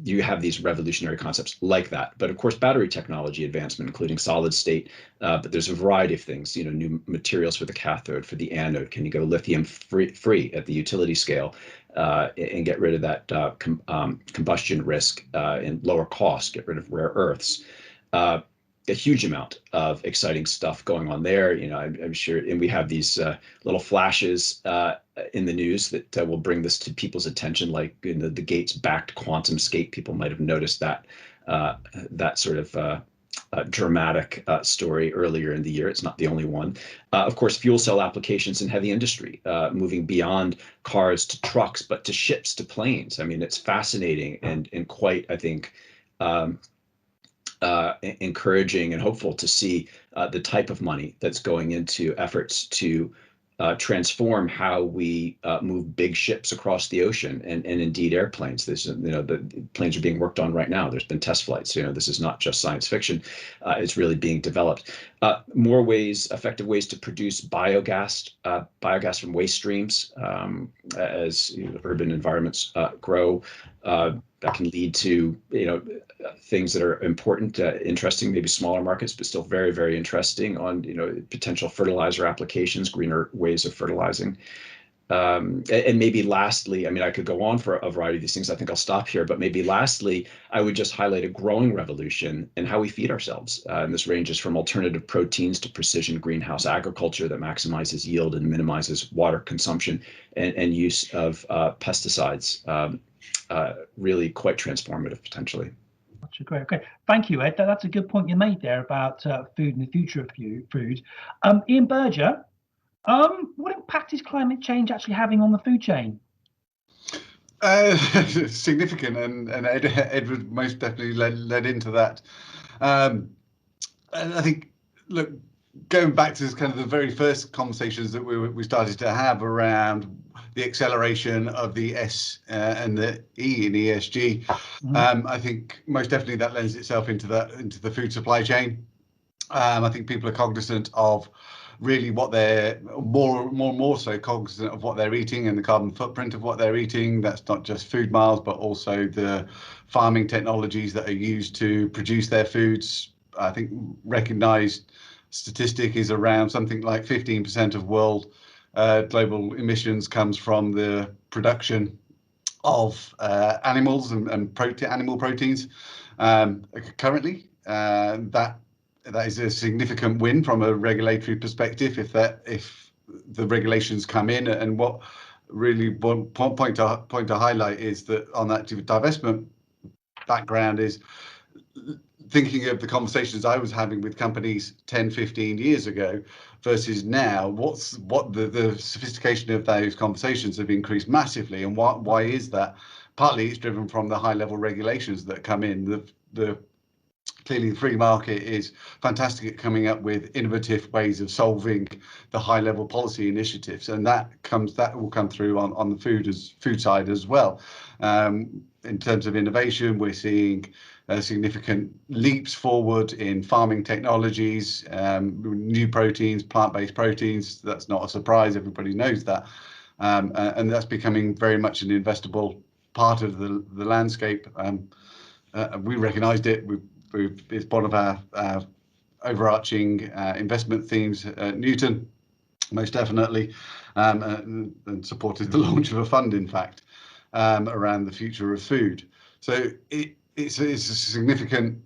Speaker 2: You have these revolutionary concepts like that. But of course, battery technology advancement, including solid state, but there's a variety of things, new materials for the cathode, for the anode. Can you go lithium free at the utility scale and get rid of that combustion risk and lower cost, get rid of rare earths? A huge amount of exciting stuff going on there. I'm sure, and we have these little flashes in the news that will bring this to people's attention, like the Gates-backed QuantumScape. People might have noticed that sort of dramatic story earlier in the year. It's not the only one. Of course, fuel cell applications in heavy industry, moving beyond cars to trucks, but to ships, to planes. I mean, it's fascinating and quite, I think, encouraging and hopeful to see the type of money that's going into efforts to transform how we move big ships across the ocean and indeed airplanes. The planes are being worked on right now. There's been test flights. This is not just science fiction. It's really being developed. More effective ways to produce biogas from waste streams as urban environments grow. That can lead to things that are important, interesting, maybe smaller markets, but still very, very interesting on potential fertilizer applications, greener ways of fertilizing. And maybe lastly, I could go on for a variety of these things. I think I'll stop here, but maybe lastly, I would just highlight a growing revolution in how we feed ourselves. And this ranges from alternative proteins to precision greenhouse agriculture that maximizes yield and minimizes water consumption and use of pesticides. Really quite transformative potentially.
Speaker 1: Great. Okay, thank you, Ed. That's a good point you made there about food and the future of food. Ian Berger, what impact is climate change actually having on the food chain?
Speaker 4: Significant, and Edward most definitely led into that. And I think, look, going back to kind of the very first conversations that we started to have around the acceleration of the S and the E in ESG, I think most definitely that lends itself into the food supply chain. I think people are cognizant of really what they're more so cognizant of what they're eating and the carbon footprint of what they're eating. That's not just food miles, but also the farming technologies that are used to produce their foods. I think recognized statistic is around something like 15% of world global emissions comes from the production of animals and animal proteins. Currently, that is a significant win from a regulatory perspective. If the regulations come in, and what really one point to highlight is that on that divestment background is thinking of the conversations I was having with companies 10, 15 years ago versus now, what the sophistication of those conversations have increased massively. And why is that? Partly it's driven from the high level regulations that come in. Clearly the free market is fantastic at coming up with innovative ways of solving the high level policy initiatives, and that will come through on the food side as well. In terms of innovation, we're seeing significant leaps forward in farming technologies, new proteins, plant-based proteins. That's not a surprise, everybody knows that, and that's becoming very much an investable part of the landscape. We recognised it. It's part of our overarching investment themes at Newton, most definitely, and supported the launch of a fund, in fact, around the future of food. So it's a significant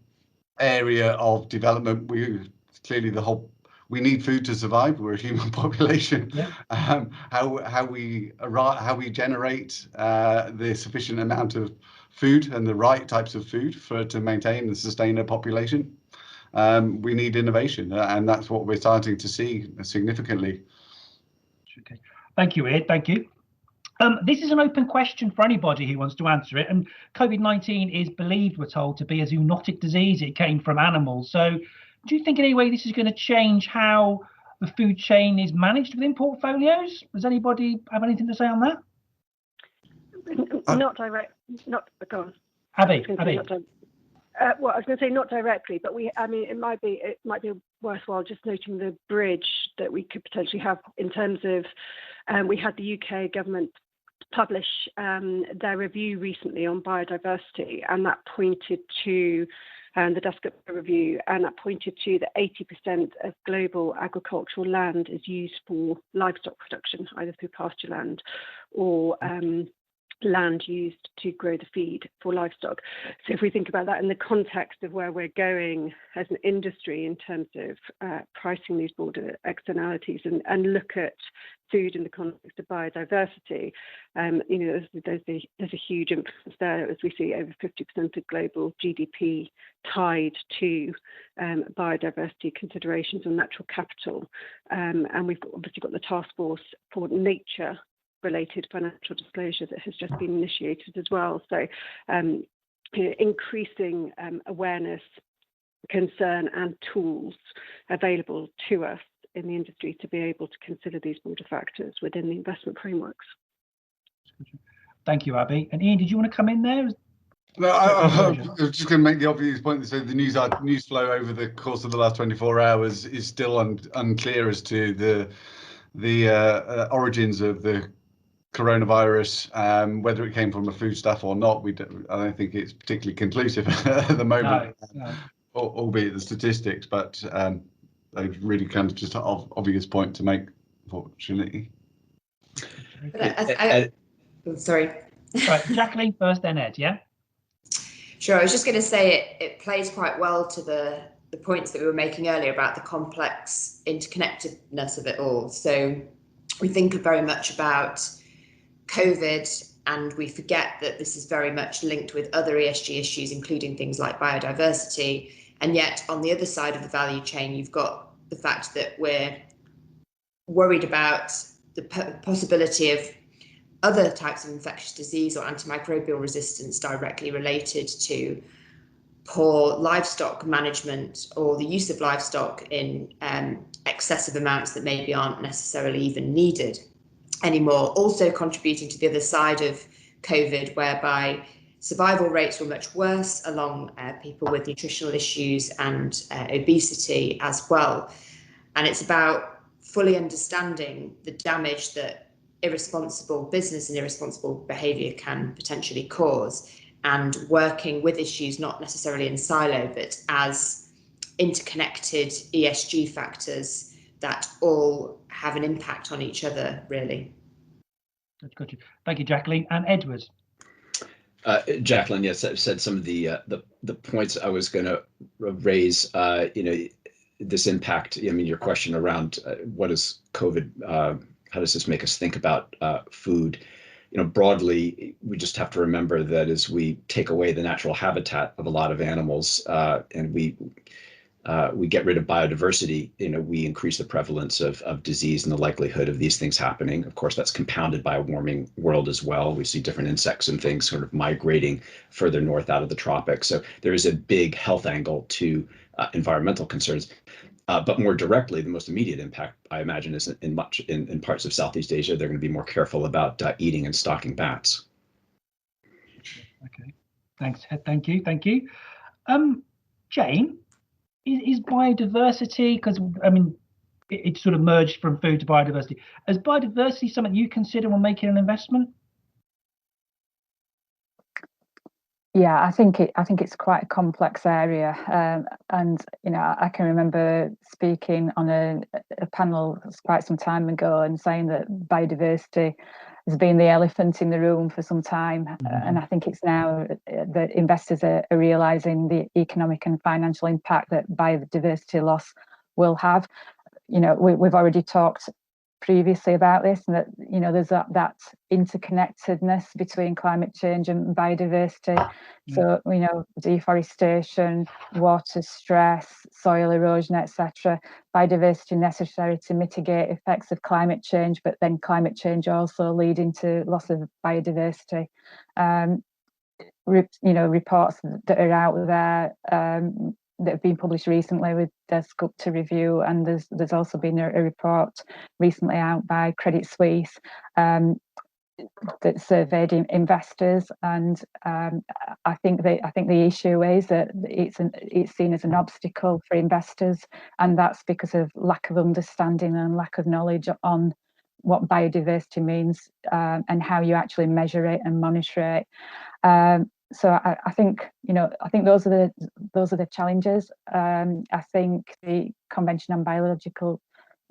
Speaker 4: area of development. We need food to survive. We're a human population.
Speaker 1: Yeah.
Speaker 4: How we generate the sufficient amount of food and the right types of food to maintain and sustain a population. We need innovation, and that's what we're starting to see significantly.
Speaker 1: Okay. Thank you, Ed. Thank you. This is an open question for anybody who wants to answer it. And COVID-19 is believed, we're told, to be a zoonotic disease. It came from animals. So do you think in any way this is going to change how the food chain is managed within portfolios? Does anybody have anything to say on that?
Speaker 8: Not direct. Not go on.
Speaker 1: Abby.
Speaker 8: Well, I was going to say not directly, but it might be worthwhile just noting the bridge that we could potentially have in terms of we had the UK government publish their review recently on biodiversity, and that pointed to the Desk review, and that pointed to that 80% of global agricultural land is used for livestock production, either through pasture land or land used to grow the feed for livestock. So if we think about that in the context of where we're going as an industry in terms of pricing these broader externalities and look at food in the context of biodiversity, there's a huge influence there, as we see over 50% of global GDP tied to biodiversity considerations and natural capital. And we've obviously got the task force for nature related financial disclosure that has just been initiated as well. So increasing awareness, concern and tools available to us in the industry to be able to consider these broader factors within the investment frameworks.
Speaker 1: Thank you, Abby. And Ian, did you want to come in there?
Speaker 4: No, I was just going to make the obvious point that the news flow over the course of the last 24 hours is still unclear as to the origins of the coronavirus, whether it came from a foodstuff or not. I don't think it's particularly conclusive at the moment,
Speaker 1: no.
Speaker 4: Albeit the statistics, but they've really kind of just an obvious point to make, unfortunately.
Speaker 7: Sorry.
Speaker 1: Right, Jacqueline first, then Ed, yeah?
Speaker 7: Sure, I was just going to say it plays quite well to the points that we were making earlier about the complex interconnectedness of it all. So we think very much about COVID, and we forget that this is very much linked with other ESG issues, including things like biodiversity. And yet on the other side of the value chain, you've got the fact that we're worried about the possibility of other types of infectious disease or antimicrobial resistance directly related to poor livestock management or the use of livestock in excessive amounts that maybe aren't necessarily even needed anymore. Also contributing to the other side of COVID, whereby survival rates were much worse along people with nutritional issues and obesity as well. And it's about fully understanding the damage that irresponsible business and irresponsible behaviour can potentially cause, and working with issues not necessarily in silo, but as interconnected ESG factors that all have an impact on each other, really.
Speaker 1: Got you. Thank you, Jacqueline. And Edward.
Speaker 2: Jacqueline, yes, I've said some of the points I was going to raise. This impact. I mean, your question around what is COVID? How does this make us think about food? broadly, we just have to remember that as we take away the natural habitat of a lot of animals, and we get rid of biodiversity, we increase the prevalence of disease and the likelihood of these things happening. Of course, that's compounded by a warming world as well. We see different insects and things sort of migrating further north out of the tropics. So there is a big health angle to environmental concerns. But more directly, the most immediate impact, I imagine, is in parts of Southeast Asia. They're going to be more careful about eating and stocking bats.
Speaker 1: Okay, thanks. Thank you. Jane, is biodiversity, because I mean, it sort of merged from food to biodiversity. Is biodiversity something you consider when making an investment?
Speaker 5: Yeah, I think it's quite a complex area, and I can remember speaking on a panel quite some time ago and saying that biodiversity has been the elephant in the room for some time, and I think it's now that investors are realising the economic and financial impact that biodiversity loss will have. We've already talked previously about this, and that there's that interconnectedness between climate change and biodiversity. So deforestation, water stress, soil erosion, etc. Biodiversity necessary to mitigate effects of climate change, but then climate change also leading to loss of biodiversity. Reports that are out there that have been published recently with Desk Up to Review, and there's also been a report recently out by Credit Suisse that surveyed investors, and I think the issue is that it's seen as an obstacle for investors, and that's because of lack of understanding and lack of knowledge on what biodiversity means and how you actually measure it and monitor it. So I think those are the challenges. I think the Convention on Biological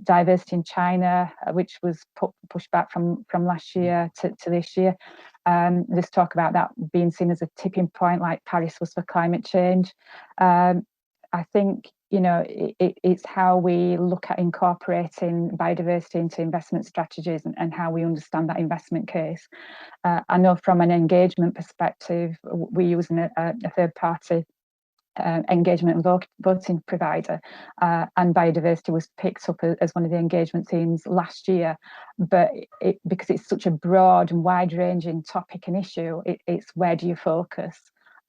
Speaker 5: Diversity in China, which was pushed back from last year to this year, there's talk about that being seen as a tipping point, like Paris was for climate change. I think it's how we look at incorporating biodiversity into investment strategies and how we understand that investment case. I know from an engagement perspective, we're using a third-party engagement and voting provider, and biodiversity was picked up as one of the engagement themes last year. But because it's such a broad and wide-ranging topic and issue, it's where do you focus?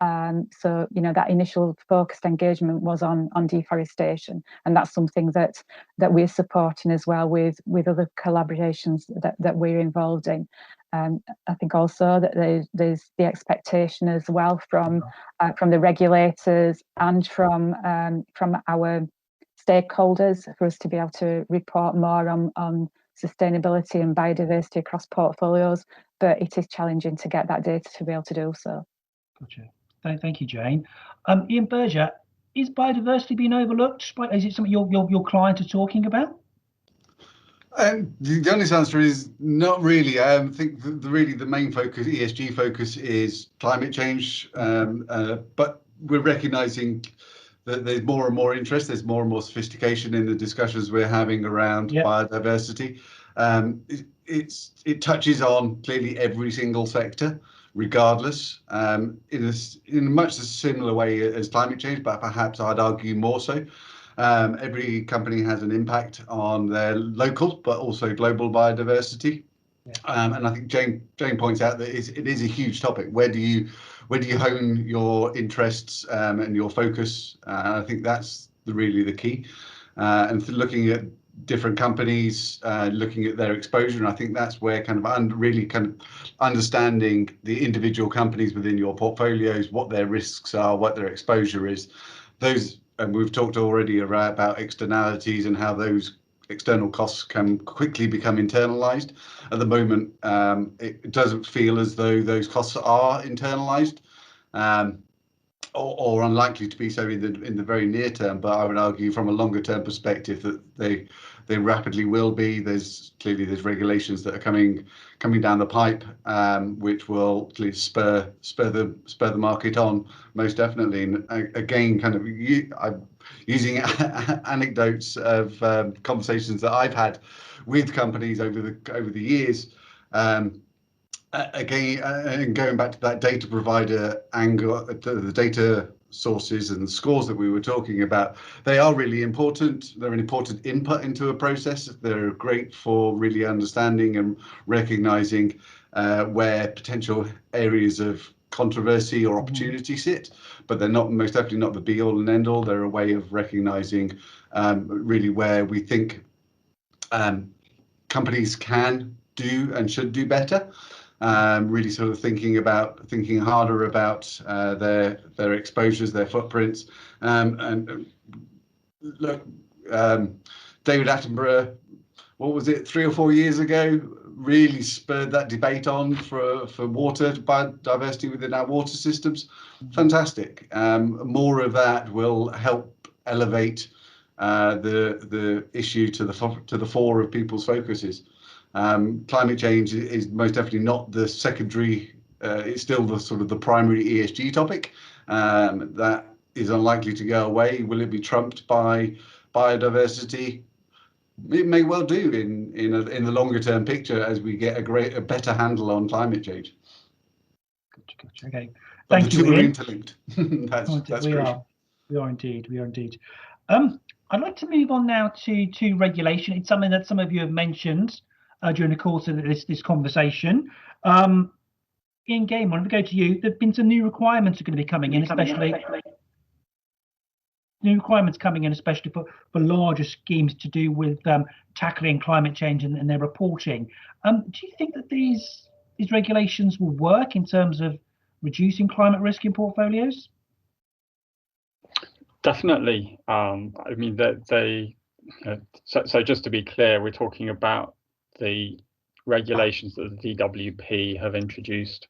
Speaker 5: So that initial focused engagement was on deforestation, and that's something that we're supporting as well with other collaborations that we're involved in. I think also that there's the expectation as well from the regulators and from our stakeholders for us to be able to report more on sustainability and biodiversity across portfolios, but it is challenging to get that data to be able to do so.
Speaker 1: Gotcha. Thank you, Jane. Ian Berger, is biodiversity being overlooked? Is it something your clients are talking about?
Speaker 4: The honest answer is not really. I think the main focus, ESG focus, is climate change, but we're recognising that there's more and more interest, there's more and more sophistication in the discussions we're having around biodiversity. It touches on clearly every single sector, regardless, in a much similar way as climate change, but perhaps I'd argue more so. Every company has an impact on their local, but also global biodiversity. And I think Jane points out that it is a huge topic. Where do you hone your interests and your focus? I think that's really the key. And looking at different companies, looking at their exposure, and I think that's where really understanding the individual companies within your portfolios, what their risks are, what their exposure is. And we've talked already about externalities and how those external costs can quickly become internalized. At the moment, it doesn't feel as though those costs are internalized, or unlikely to be so in the very near term. But I would argue from a longer term perspective that they rapidly will be. There's regulations that are coming down the pipe, which will spur the market on, most definitely. And again, I'm using anecdotes of conversations that I've had with companies over the years. again, and going back to that data provider angle, the data sources and the scores that we were talking about, they are really important. They're an important input into a process. They're great for really understanding and recognizing where potential areas of controversy or opportunity sit, but they're not, most definitely not the be all and end all. They're a way of recognizing really where we think companies can do and should do better. Really sort of thinking harder about their exposures, their footprints, and look, David Attenborough, what was it, 3 or 4 years ago, really spurred that debate on for water, biodiversity within our water systems. Fantastic. More of that will help elevate the issue to the fore of people's focuses. Climate change is most definitely not the secondary, it's still the sort of the primary ESG topic. That is unlikely to go away. Will it be trumped by biodiversity? It may well do in the longer term picture as we get a better handle on climate change.
Speaker 1: Gotcha. Okay,
Speaker 4: but
Speaker 1: thank
Speaker 4: the
Speaker 1: you,
Speaker 4: two are
Speaker 1: Ian.
Speaker 4: interlinked. that's crucial.
Speaker 1: We are indeed. I'd like to move on now to regulation. It's something that some of you have mentioned during the course of this conversation. Ian Gaymon, if we go to you, there've been some new requirements are going to be coming in, especially new requirements coming in, especially for larger schemes to do with tackling climate change and their reporting. Do you think that these regulations will work in terms of reducing climate risk in portfolios?
Speaker 6: Definitely. I mean, so just to be clear, we're talking about the regulations that the DWP have introduced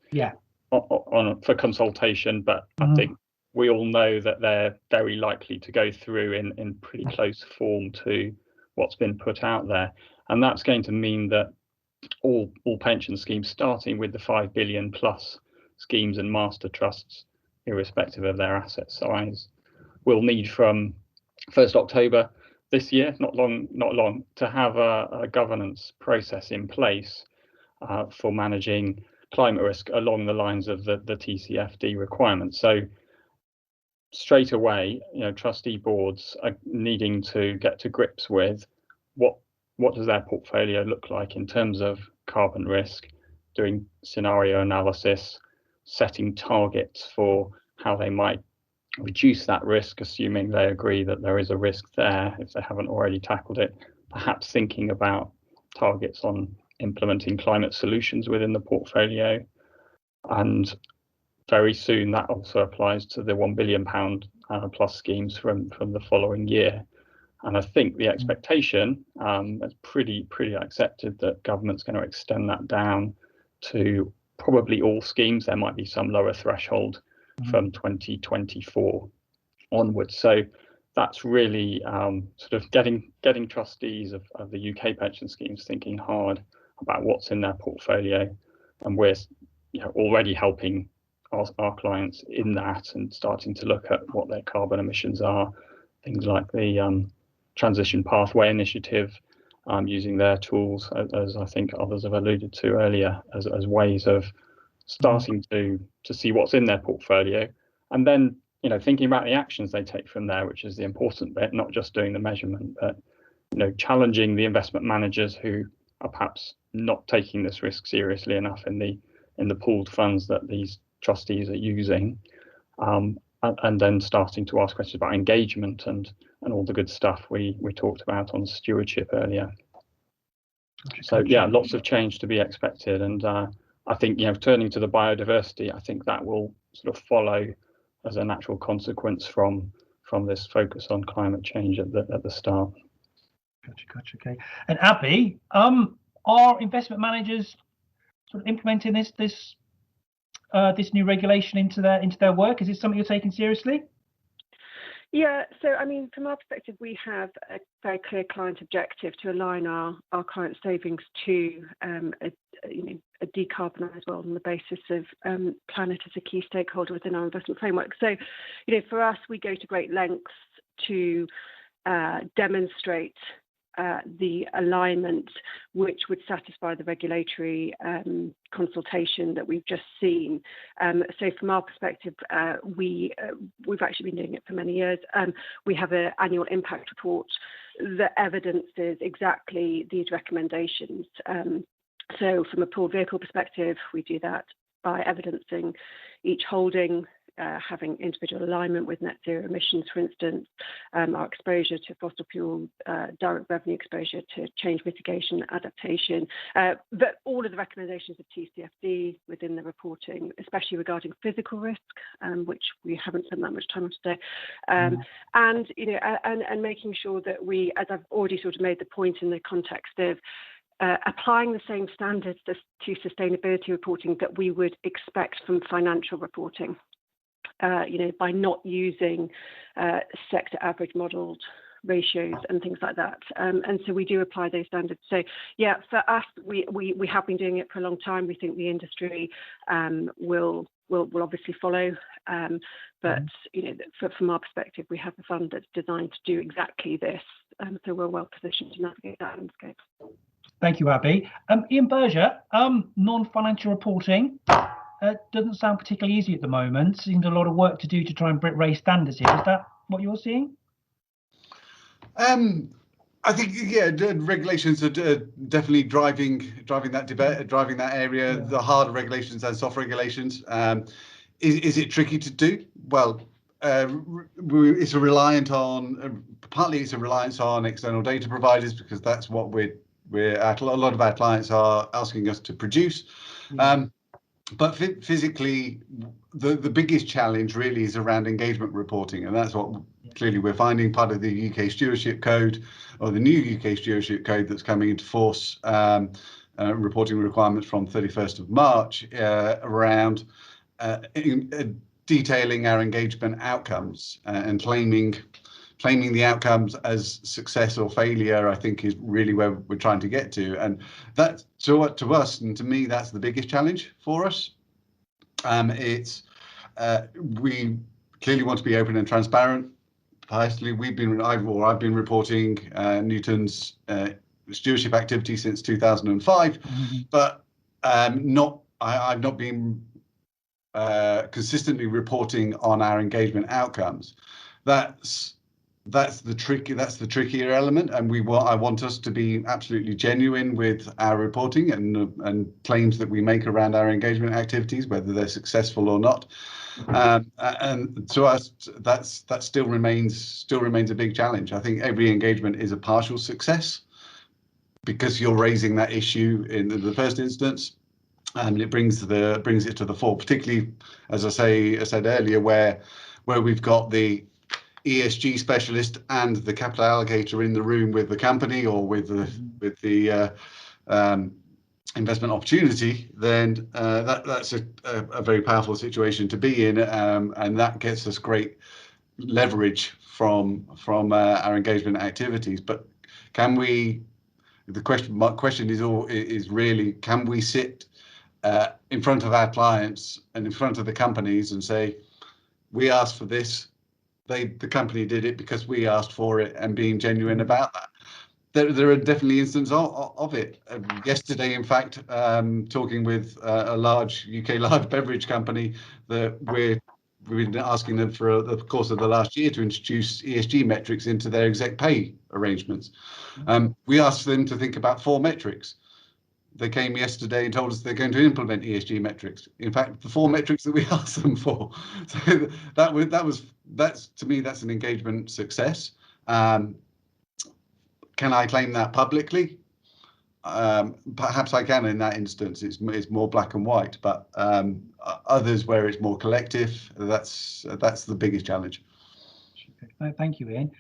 Speaker 6: for consultation, but I think we all know that they're very likely to go through in pretty close form to what's been put out there. And that's going to mean that all pension schemes, starting with the 5 billion plus schemes and master trusts, irrespective of their asset size, will need from 1st October this year, not long, to have a governance process in place for managing climate risk along the lines of the TCFD requirements. So straight away, trustee boards are needing to get to grips with what does their portfolio look like in terms of carbon risk, doing scenario analysis, setting targets for how they might reduce that risk, assuming they agree that there is a risk there if they haven't already tackled it, perhaps thinking about targets on implementing climate solutions within the portfolio. And very soon that also applies to the £1 billion plus schemes from the following year. And I think the expectation is pretty accepted that government's going to extend that down to probably all schemes. There might be some lower threshold from 2024 onwards. So that's really sort of getting trustees of the UK pension schemes thinking hard about what's in their portfolio, and we're already helping our clients in that and starting to look at what their carbon emissions are. Things like the Transition Pathway Initiative, using their tools, as I think others have alluded to earlier, as ways of starting to see what's in their portfolio, and then thinking about the actions they take from there, which is the important bit, not just doing the measurement, but challenging the investment managers who are perhaps not taking this risk seriously enough in the pooled funds that these trustees are using, and then starting to ask questions about engagement and all the good stuff we talked about on stewardship earlier. So yeah, lots of change to be expected, and I think turning to the biodiversity, I think that will sort of follow as a natural consequence from this focus on climate change at the start.
Speaker 1: Gotcha. Okay. And Abby, are investment managers sort of implementing this new regulation into their work? Is it something you're taking seriously?
Speaker 8: Yeah, so I mean, from our perspective, we have a very clear client objective to align our client savings to a decarbonised world on the basis of planet as a key stakeholder within our investment framework. So, for us, we go to great lengths to demonstrate the alignment which would satisfy the regulatory consultation that we've just seen. So from our perspective, we've actually been doing it for many years. We have an annual impact report that evidences exactly these recommendations. So from a pooled vehicle perspective, we do that by evidencing each holding having individual alignment with net zero emissions, for instance, our exposure to fossil fuel, direct revenue exposure to change mitigation, adaptation, but all of the recommendations of TCFD within the reporting, especially regarding physical risk, which we haven't spent that much time on today, and and making sure that we, as I've already sort of made the point in the context of applying the same standards to sustainability reporting that we would expect from financial reporting. By not using sector average modelled ratios and things like that. And so we do apply those standards. So yeah, for us, we have been doing it for a long time. We think the industry will obviously follow. But from our perspective, we have a fund that's designed to do exactly this. So we're well positioned to navigate that landscape.
Speaker 1: Thank you, Abby. Ian Berger, non-financial reporting. Doesn't sound particularly easy at the moment. Seems a lot of work to do to try and raise standards here. Is that what you're seeing?
Speaker 4: I think regulations are definitely driving that debate, driving that area. The harder regulations and soft regulations. Is it tricky to do? Well, it's a reliance on external data providers, because that's what we're at. A lot of our clients are asking us to produce. But physically, the biggest challenge really is around engagement reporting, and that's what clearly we're finding. Part of the UK Stewardship Code, or the new UK Stewardship Code that's coming into force, reporting requirements from 31st of March around detailing our engagement outcomes and claiming the outcomes as success or failure, I think, is really where we're trying to get to. And that, to us and to me, that's the biggest challenge for us. We clearly want to be open and transparent. Personally, I've been reporting Newton's stewardship activity since 2005, but I've not been consistently reporting on our engagement outcomes. That's the trickier element, and I want us to be absolutely genuine with our reporting and claims that we make around our engagement activities, whether they're successful or not. And to us, that still remains a big challenge. I think every engagement is a partial success because you're raising that issue in the first instance, and it brings it to the fore. Particularly, as I said earlier, where we've got the ESG specialist and the capital allocator in the room with the company or with the investment opportunity, then that's a very powerful situation to be in, and that gets us great leverage from our engagement activities. But my question is really, can we sit in front of our clients and in front of the companies and say, we asked for this, the company did it because we asked for it, and being genuine about that? There are definitely instances of it. Yesterday, in fact, talking with a large beverage company, that we've been asking them for the course of the last year to introduce ESG metrics into their exec pay arrangements. We asked them to think about 4 metrics. They came yesterday and told us they're going to implement ESG metrics. In fact, the 4 metrics that we asked them for. So that's to me, that's an engagement success. Can I claim that publicly? Perhaps I can in that instance. It's more black and white, but others where it's more collective, that's the biggest challenge.
Speaker 1: Thank you, Ian.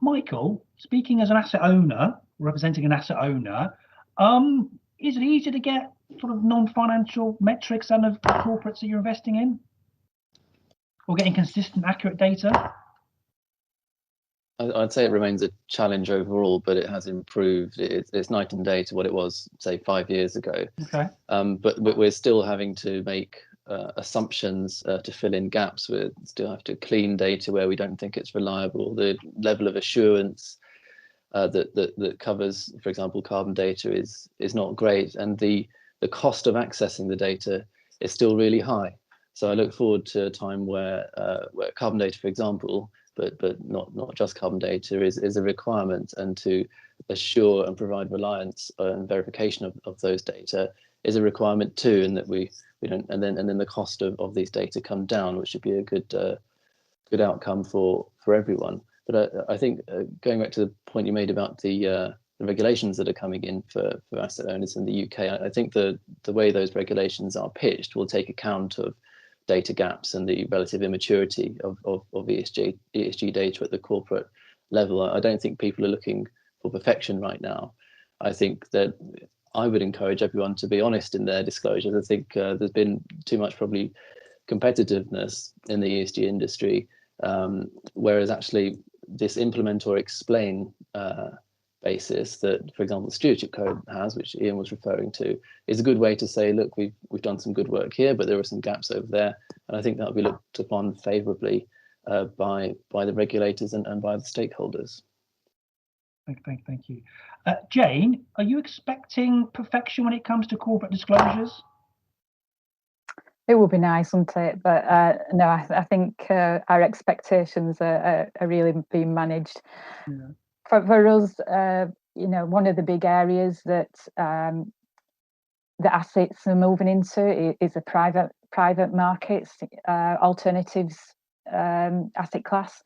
Speaker 1: Michael, speaking as an asset owner, representing an asset owner, is it easier to get sort of non-financial metrics out of corporates that you're investing in, or getting consistent, accurate data?
Speaker 3: I'd say it remains a challenge overall, but it has improved. It's night and day to what it was, say, 5 years ago.
Speaker 1: Okay.
Speaker 3: But we're still having to make assumptions to fill in gaps. We still have to clean data where we don't think it's reliable. The level of assurance that covers, for example, carbon data is not great, and the cost of accessing the data is still really high. So I look forward to a time where carbon data, for example, but not just carbon data, is a requirement, and to assure and provide reliance and verification of those data is a requirement too, and that we don't, and then the cost of these data come down, which should be a good outcome for everyone. But I think going back to the point you made about the regulations that are coming in for asset owners in the UK, I think the way those regulations are pitched will take account of data gaps and the relative immaturity of ESG data at the corporate level. I don't think people are looking for perfection right now. I think that I would encourage everyone to be honest in their disclosures. I think there's been too much probably competitiveness in the ESG industry, whereas actually this implement or explain basis that, for example, the Stewardship Code has, which Ian was referring to, is a good way to say, look, we've done some good work here, but there are some gaps over there, and I think that will be looked upon favourably by the regulators and by the stakeholders.
Speaker 1: Thank you. Jane, are you expecting perfection when it comes to corporate disclosures?
Speaker 5: It would be nice, wouldn't it? But no, I think our expectations are really being managed. Yeah. For us, one of the big areas that the assets are moving into is the private markets, alternatives asset class.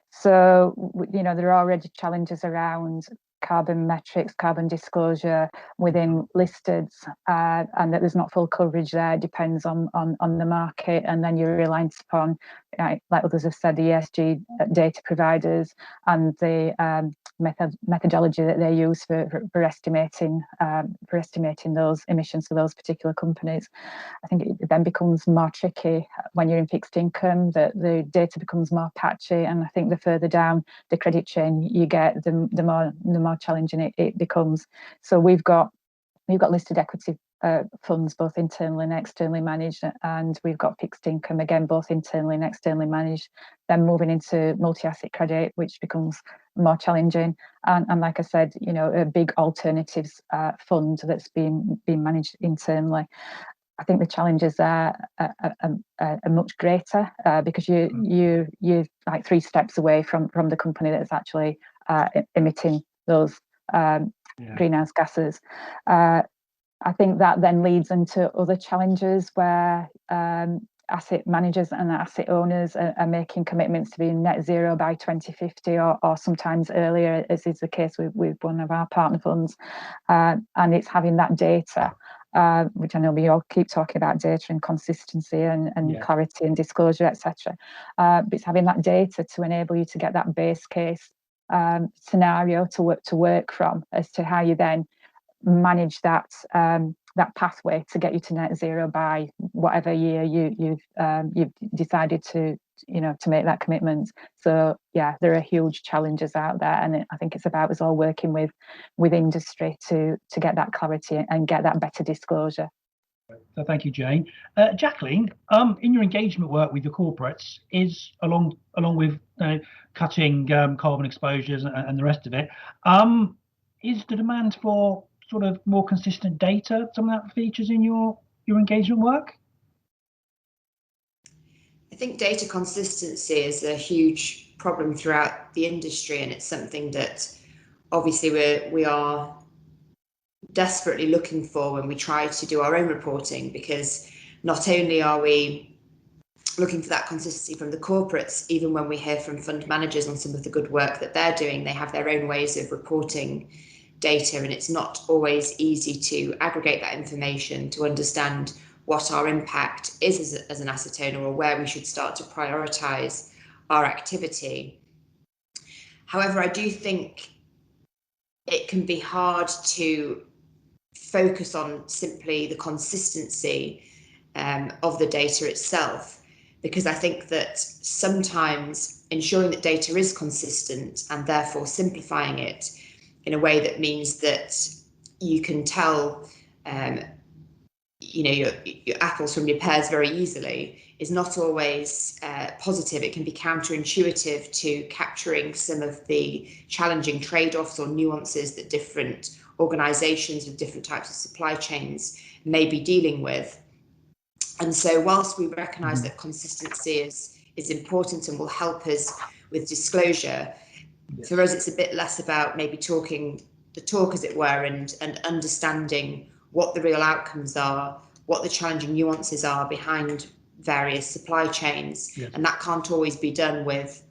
Speaker 5: So, there are already challenges around carbon metrics, carbon disclosure within listeds, and that there's not full coverage there. It depends on the market, and then you're reliant upon, like others have said, the ESG data providers and the methodology that they use for estimating those emissions for those particular companies. I think it then becomes more tricky when you're in fixed income, that the data becomes more patchy, and I think the further down the credit chain you get, the more challenging it becomes. So we've got listed equity funds, both internally and externally managed, and we've got fixed income, again, both internally and externally managed. Then moving into multi-asset credit, which becomes more challenging, and like I said, a big alternatives fund that's being managed internally. I think the challenges are much greater because you're like 3 steps away from the company that's actually emitting those greenhouse gases. I think that then leads into other challenges where asset managers and asset owners are making commitments to be net zero by 2050 or sometimes earlier, as is the case with one of our partner funds. And it's having that data, which I know we all keep talking about data and consistency and clarity and disclosure, etc. But it's having that data to enable you to get that base case scenario to work from as to how you then manage that pathway to get you to net zero by whatever year you've decided to make that commitment. So yeah, there are huge challenges out there, and I think it's about us all working with industry to get that clarity and get that better disclosure.
Speaker 1: So thank you, Jane. Jacqueline, in your engagement work with your corporates, is along with cutting carbon exposures and the rest of it, is the demand for sort of more consistent data some of that features in your engagement work?
Speaker 7: I think data consistency is a huge problem throughout the industry, and it's something that obviously we are desperately looking for when we try to do our own reporting, because not only are we looking for that consistency from the corporates, even when we hear from fund managers on some of the good work that they're doing, they have their own ways of reporting data, and it's not always easy to aggregate that information to understand what our impact is as an asset owner, or where we should start to prioritise our activity. However, I do think it can be hard to focus on simply the consistency of the data itself, because I think that sometimes ensuring that data is consistent and therefore simplifying it in a way that means that you can tell your apples from your pears very easily is not always positive. It can be counterintuitive to capturing some of the challenging trade-offs or nuances that different organisations with different types of supply chains may be dealing with. And so whilst we recognise that consistency is important and will help us with disclosure, for us it's a bit less about maybe talking the talk, as it were, and understanding what the real outcomes are, what the challenging nuances are behind various supply chains. Yes. And that can't always be done with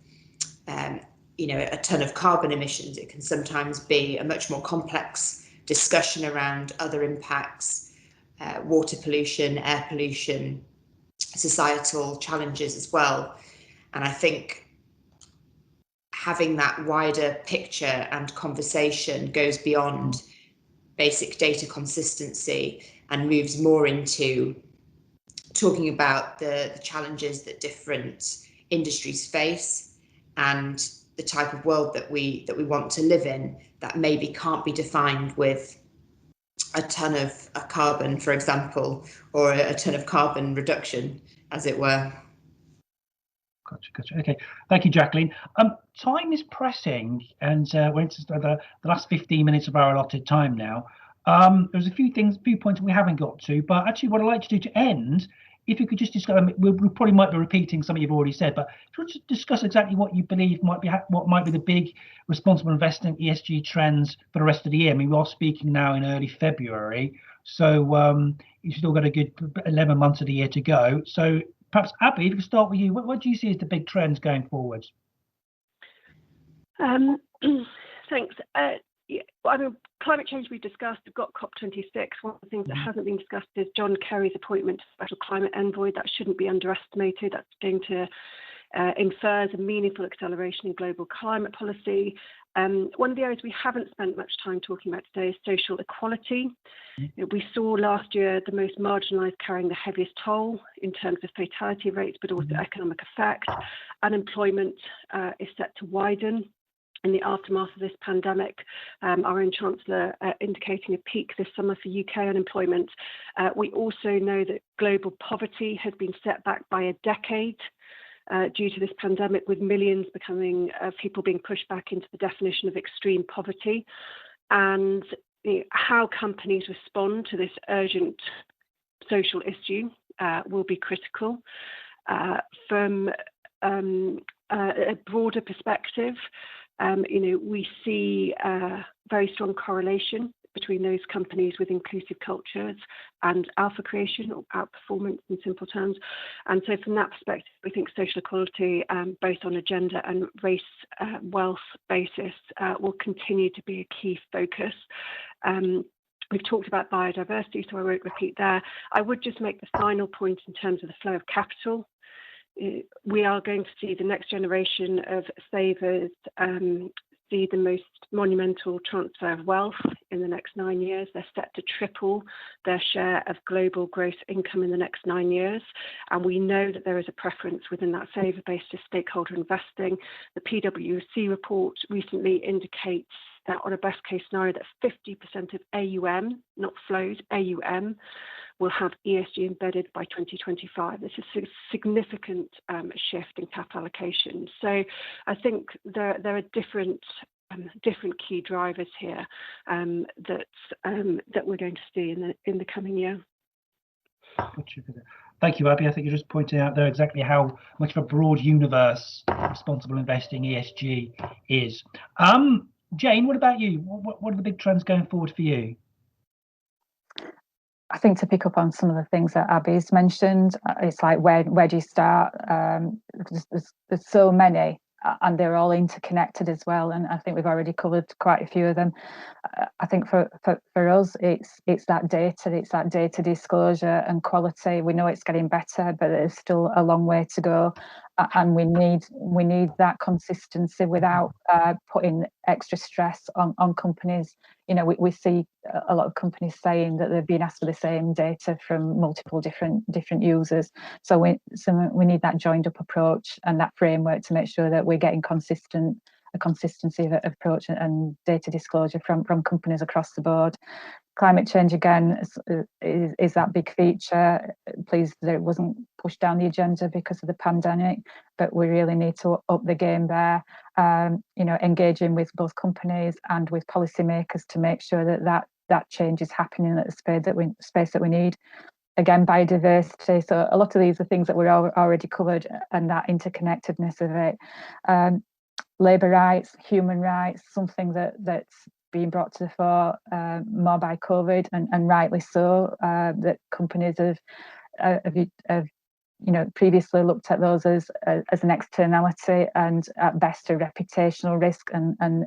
Speaker 7: a ton of carbon emissions. It can sometimes be a much more complex discussion around other impacts, water pollution, air pollution, societal challenges as well. And I think having that wider picture and conversation goes beyond basic data consistency and moves more into talking about the challenges that different industries face and the type of world that we want to live in that maybe can't be defined with a ton of carbon, for example, or a ton of carbon reduction, as it were.
Speaker 1: Gotcha. Okay, thank you, Jacqueline. Time is pressing, and we're into the last 15 minutes of our allotted time now. There's a few points we haven't got to, but actually what I'd like to do to end, if you could just discuss, we probably might be repeating some you've already said, but just discuss exactly what you believe might be the big responsible investing ESG trends for the rest of the year. I mean, we are speaking now in early February, so you've still got a good 11 months of the year to go. So perhaps, Abby, if we start with you, what do you see as the big trends going forward?
Speaker 8: Thanks. I mean, climate change we discussed. We've got COP26. One of the things that hasn't been discussed is John Kerry's appointment to Special Climate Envoy. That shouldn't be underestimated. That's going to infer a meaningful acceleration in global climate policy. One of the areas we haven't spent much time talking about today is social equality. We saw last year the most marginalised carrying the heaviest toll in terms of fatality rates, but also economic effect. Unemployment is set to widen in the aftermath of this pandemic. Our own Chancellor indicating a peak this summer for UK unemployment. We also know that global poverty has been set back by a decade due to this pandemic, with millions of people being pushed back into the definition of extreme poverty. And how companies respond to this urgent social issue will be critical. From a broader perspective, we see a very strong correlation between those companies with inclusive cultures and alpha creation or outperformance in simple terms. And so from that perspective, we think social equality, both on a gender and race wealth basis, will continue to be a key focus. We've talked about biodiversity, so I won't repeat there. I would just make the final point in terms of the flow of capital. We are going to see the next generation of savers see the most monumental transfer of wealth in the next 9 years. They're set to triple their share of global gross income in the next 9 years. And we know that there is a preference within that saver base to stakeholder investing. The PwC report recently indicates that on a best case scenario that 50% of AUM, not flows, AUM, will have ESG embedded by 2025. This is a significant shift in capital allocation. So I think there are different key drivers here that we're going to see in the coming year.
Speaker 1: Thank you, Abby. I think you're just pointing out there exactly how much of a broad universe responsible investing ESG is. Jane, what about you? What are the big trends going forward for you?
Speaker 5: I think to pick up on some of the things that Abby's mentioned, it's like where do you start? There's so many, and they're all interconnected as well. And I think we've already covered quite a few of them. I think for us, it's that data disclosure and quality. We know it's getting better, but there's still a long way to go. And we need that consistency without putting extra stress on companies. We see a lot of companies saying that they've been asked for the same data from multiple different users. So we need that joined up approach and that framework to make sure that we're getting a consistency of approach and data disclosure from companies across the board. Climate change again is that big feature. Pleased that it wasn't pushed down the agenda because of the pandemic, but we really need to up the game there. Engaging with both companies and with policymakers to make sure that change is happening at the space that we need. Again, biodiversity. So a lot of these are things that we're already covered, and that interconnectedness of it. Labour rights, human rights, something that's being brought to the fore more by COVID, and rightly so. That companies have previously looked at those as an externality and at best a reputational risk, and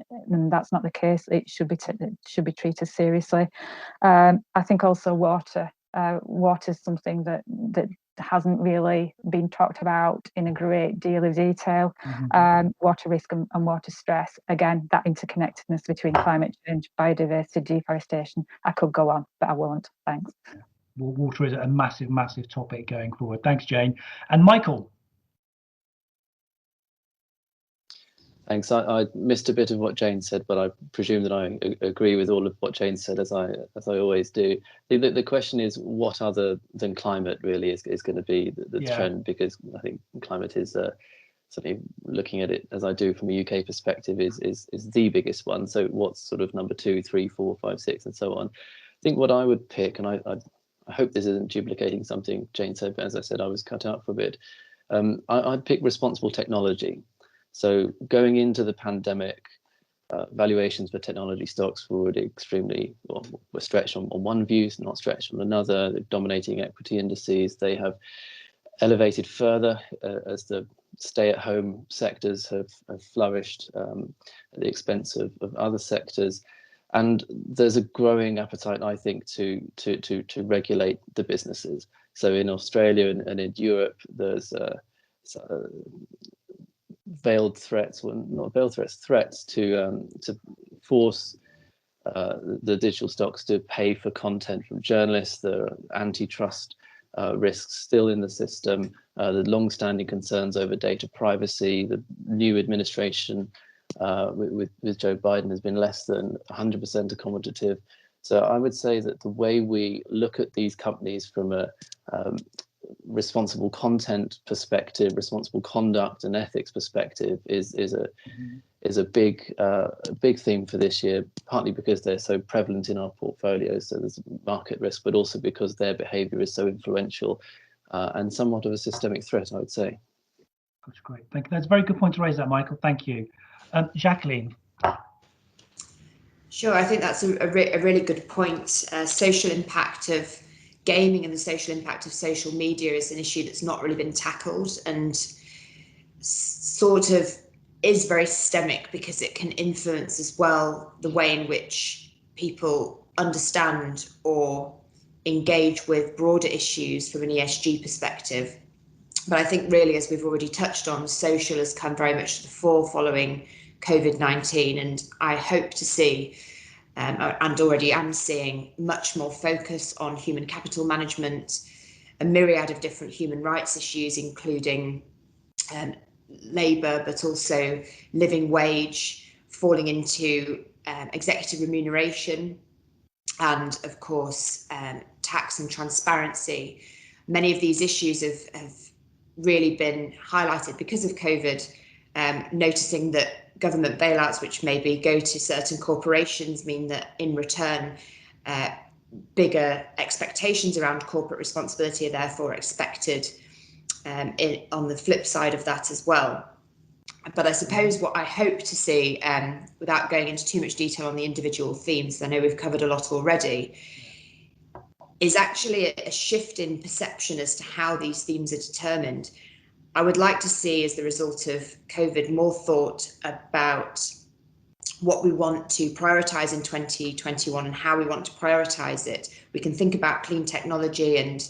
Speaker 5: that's not the case. It should be treated seriously. I think also water is something that hasn't really been talked about in a great deal of detail. Water risk and water stress, again, that interconnectedness between climate change, biodiversity, deforestation. I could go on, but I won't. Thanks.
Speaker 1: Well, water is a massive topic going forward. Thanks, Jane. And Michael.
Speaker 3: Thanks. I missed a bit of what Jane said, but I presume that I agree with all of what Jane said, as I always do. The question is, what other than climate really is going to be the trend? Because I think climate is certainly, looking at it as I do from a UK perspective, is the biggest one. So what's sort of number 2, 3, 4, 5, 6, and so on? I think what I would pick, and I hope this isn't duplicating something Jane said, but as I said, I was cut out for a bit. I'd pick responsible technology. So going into the pandemic, valuations for technology stocks were already were stretched on one view, not stretched on another. They're dominating equity indices. They have elevated further as the stay-at-home sectors have flourished at the expense of other sectors. And there's a growing appetite, I think, to regulate the businesses. So in Australia and in Europe, there's threats to force the digital stocks to pay for content from journalists. There are antitrust risks still in the system, the long-standing concerns over data privacy. The new administration with Joe Biden has been less than 100% accommodative. So I would say that the way we look at these companies from a responsible content perspective, responsible conduct and ethics perspective is a big theme for this year, partly because they're so prevalent in our portfolios, so there's market risk, but also because their behavior is so influential and somewhat of a systemic threat, I would say.
Speaker 1: That's great. Thank you. That's a very good point to raise that, Michael. Thank you. Jacqueline.
Speaker 7: Sure, I think that's a really good point. Social impact of gaming and the social impact of social media is an issue that's not really been tackled, and sort of is very systemic because it can influence as well the way in which people understand or engage with broader issues from an ESG perspective. But I think really, as we've already touched on, social has come very much to the fore following COVID-19, and I hope to see and already am seeing much more focus on human capital management, a myriad of different human rights issues, including labour, but also living wage, falling into executive remuneration, and of course tax and transparency. Many of these issues have really been highlighted because of COVID, noticing that government bailouts, which maybe go to certain corporations, mean that in return bigger expectations around corporate responsibility are therefore expected on the flip side of that as well. But I suppose what I hope to see, without going into too much detail on the individual themes, I know we've covered a lot already, is actually a shift in perception as to how these themes are determined. I would like to see, as the result of COVID, more thought about what we want to prioritise in 2021 and how we want to prioritise it. We can think about clean technology and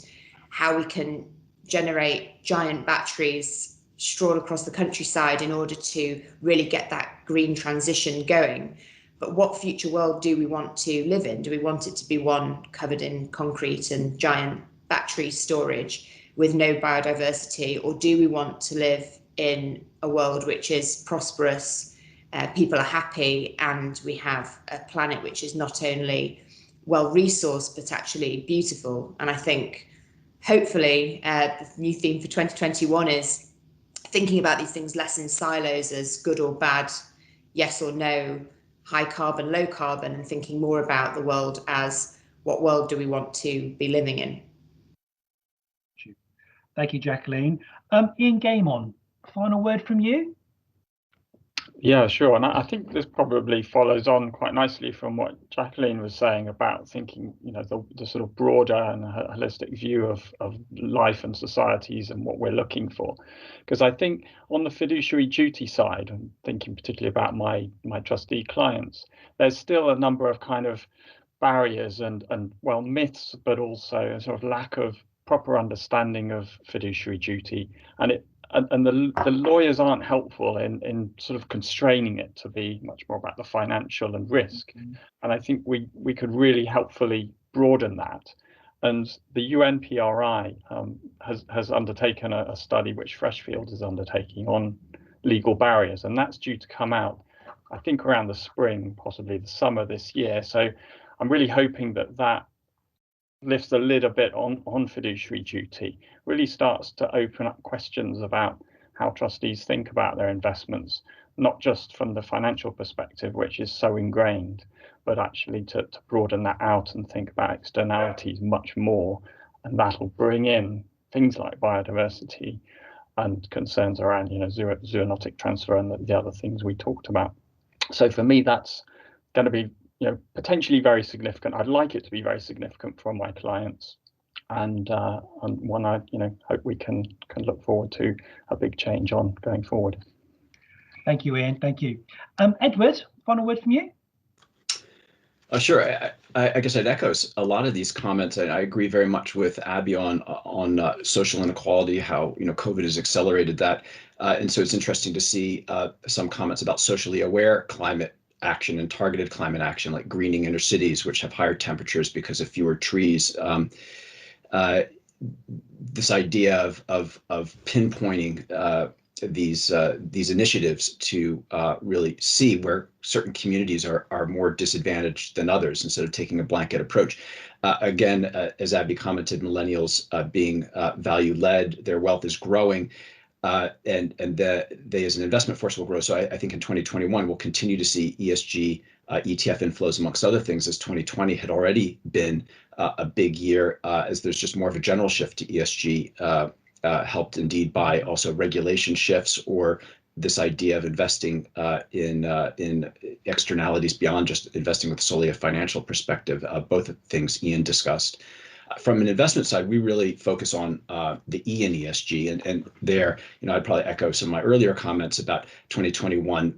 Speaker 7: how we can generate giant batteries strewn across the countryside in order to really get that green transition going. But what future world do we want to live in? Do we want it to be one covered in concrete and giant battery storage with no biodiversity, or do we want to live in a world which is prosperous, people are happy, and we have a planet which is not only well resourced, but actually beautiful. And I think hopefully the new theme for 2021 is thinking about these things less in silos as good or bad, yes or no, high carbon, low carbon, and thinking more about the world as what world do we want to be living in.
Speaker 1: Thank you, Jacqueline. Ian Gaimon, final word from you?
Speaker 6: Yeah, sure. And I think this probably follows on quite nicely from what Jacqueline was saying about thinking, the sort of broader and holistic view of life and societies and what we're looking for. Because I think on the fiduciary duty side, and thinking particularly about my trustee clients, there's still a number of kind of barriers and well, myths, but also a sort of lack of proper understanding of fiduciary duty. And the lawyers aren't helpful in sort of constraining it to be much more about the financial and risk. And I think we could really helpfully broaden that. And the UNPRI has undertaken a study which Freshfields is undertaking on legal barriers, and that's due to come out, I think, around the spring, possibly the summer this year. So I'm really hoping that lifts the lid a bit on fiduciary duty, really starts to open up questions about how trustees think about their investments, not just from the financial perspective, which is so ingrained, but actually to broaden that out and think about externalities much more. And that'll bring in things like biodiversity and concerns around zoonotic transfer and the other things we talked about. So for me, that's going to be potentially very significant. I'd like it to be very significant for my clients, and one I hope we can look forward to a big change on going forward.
Speaker 1: Thank you, Ian. Thank you. Edward, final word from you?
Speaker 2: Sure. I guess I'd echo a lot of these comments. I agree very much with Abby on social inequality, how COVID has accelerated that, and so it's interesting to see some comments about socially aware climate action and targeted climate action, like greening inner cities, which have higher temperatures because of fewer trees. This idea of pinpointing these initiatives to really see where certain communities are more disadvantaged than others, instead of taking a blanket approach. Again, as Abby commented, millennials being value-led, their wealth is growing. And they as an investment force will grow. So I think in 2021, we'll continue to see ESG ETF inflows, amongst other things, as 2020 had already been a big year, as there's just more of a general shift to ESG, helped indeed by also regulation shifts, or this idea of investing in externalities beyond just investing with solely a financial perspective, both things Ian discussed. From an investment side, we really focus on the E in ESG, and there, I'd probably echo some of my earlier comments about 2021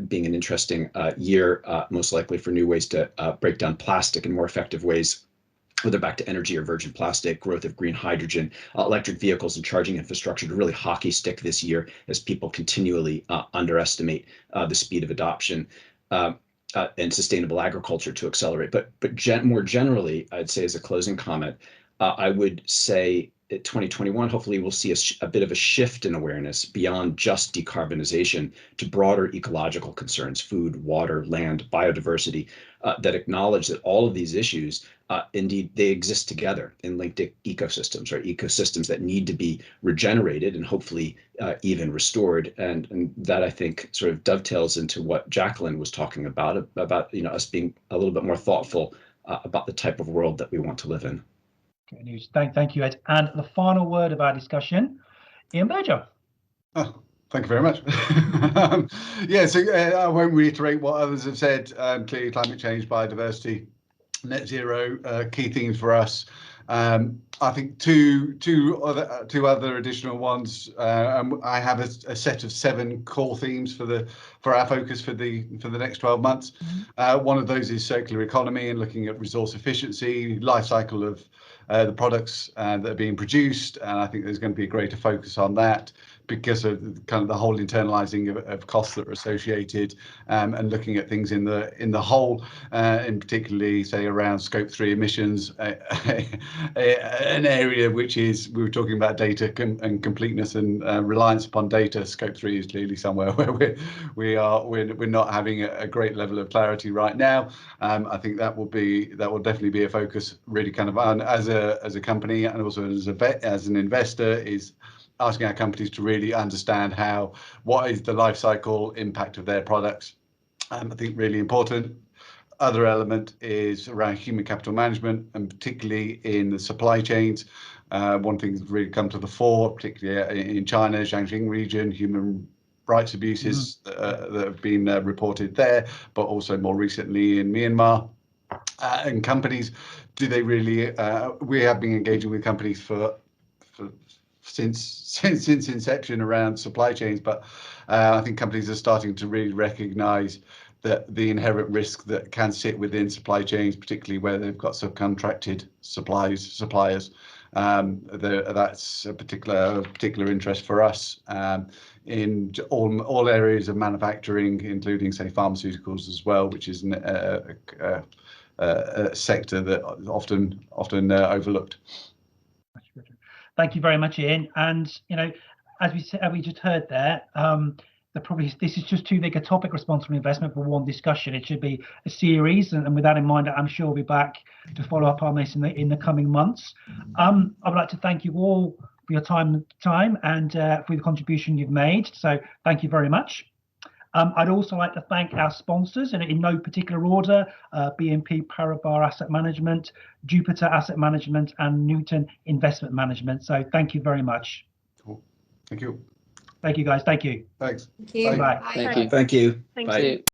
Speaker 2: being an interesting year, most likely for new ways to break down plastic in more effective ways, whether back to energy or virgin plastic, growth of green hydrogen, electric vehicles and charging infrastructure to really hockey stick this year as people continually underestimate the speed of adoption. And sustainable agriculture to accelerate. But more generally, I'd say as a closing comment, I would say 2021, hopefully we'll see a bit of a shift in awareness beyond just decarbonization to broader ecological concerns, food, water, land, biodiversity, that acknowledge that all of these issues, indeed, they exist together in linked ecosystems, or ecosystems that need to be regenerated and hopefully even restored. And that, I think, sort of dovetails into what Jacqueline was talking about us being a little bit more thoughtful about the type of world that we want to live in.
Speaker 1: Good news. Thank you, Ed. And the final word of our discussion, Ian Berger.
Speaker 4: Oh, thank you very much. So I won't reiterate what others have said. Clearly, climate change, biodiversity, net zero, key themes for us. I think two other additional ones. I have a set of 7 core themes for our focus for the next 12 months. One of those is circular economy and looking at resource efficiency, life cycle of the products that are being produced, and I think there's going to be a greater focus on that, because of kind of the whole internalising of costs that are associated, and looking at things in the whole, and particularly say around Scope 3 emissions, an area which is, we were talking about data and completeness and reliance upon data. Scope 3 is clearly somewhere where we're not having a great level of clarity right now. I think that will definitely be a focus, really kind of on as a company, and also as an investor, is asking our companies to really understand what is the life cycle impact of their products. I think really important. Other element is around human capital management, and particularly in the supply chains. One thing that's really come to the fore, particularly in China, Jiangxing region, human rights abuses that have been reported there, but also more recently in Myanmar. And companies, do they really? We have been engaging with companies since inception around supply chains, but I think companies are starting to really recognise that the inherent risk that can sit within supply chains, particularly where they've got subcontracted suppliers. That's a particular interest for us in all areas of manufacturing, including say pharmaceuticals as well, which is a sector that often overlooked.
Speaker 1: Thank you very much, Ian. And as we just heard there, this is just too big a topic, responsible investment, for one discussion. It should be a series, and with that in mind, I'm sure we'll be back to follow up on this in the coming months. I would like to thank you all for your time and for the contribution you've made. So thank you very much. I'd also like to thank our sponsors, and in no particular order: BNP Paribas Asset Management, Jupiter Asset Management, and Newton Investment Management. So thank you very much.
Speaker 4: Cool. Thank you.
Speaker 1: Thank you, guys. Thank you.
Speaker 4: Thanks.
Speaker 7: Thank you.
Speaker 1: Bye.
Speaker 7: Bye.
Speaker 3: Thank you.
Speaker 2: Thank you.
Speaker 8: Thank
Speaker 2: Bye.
Speaker 8: you.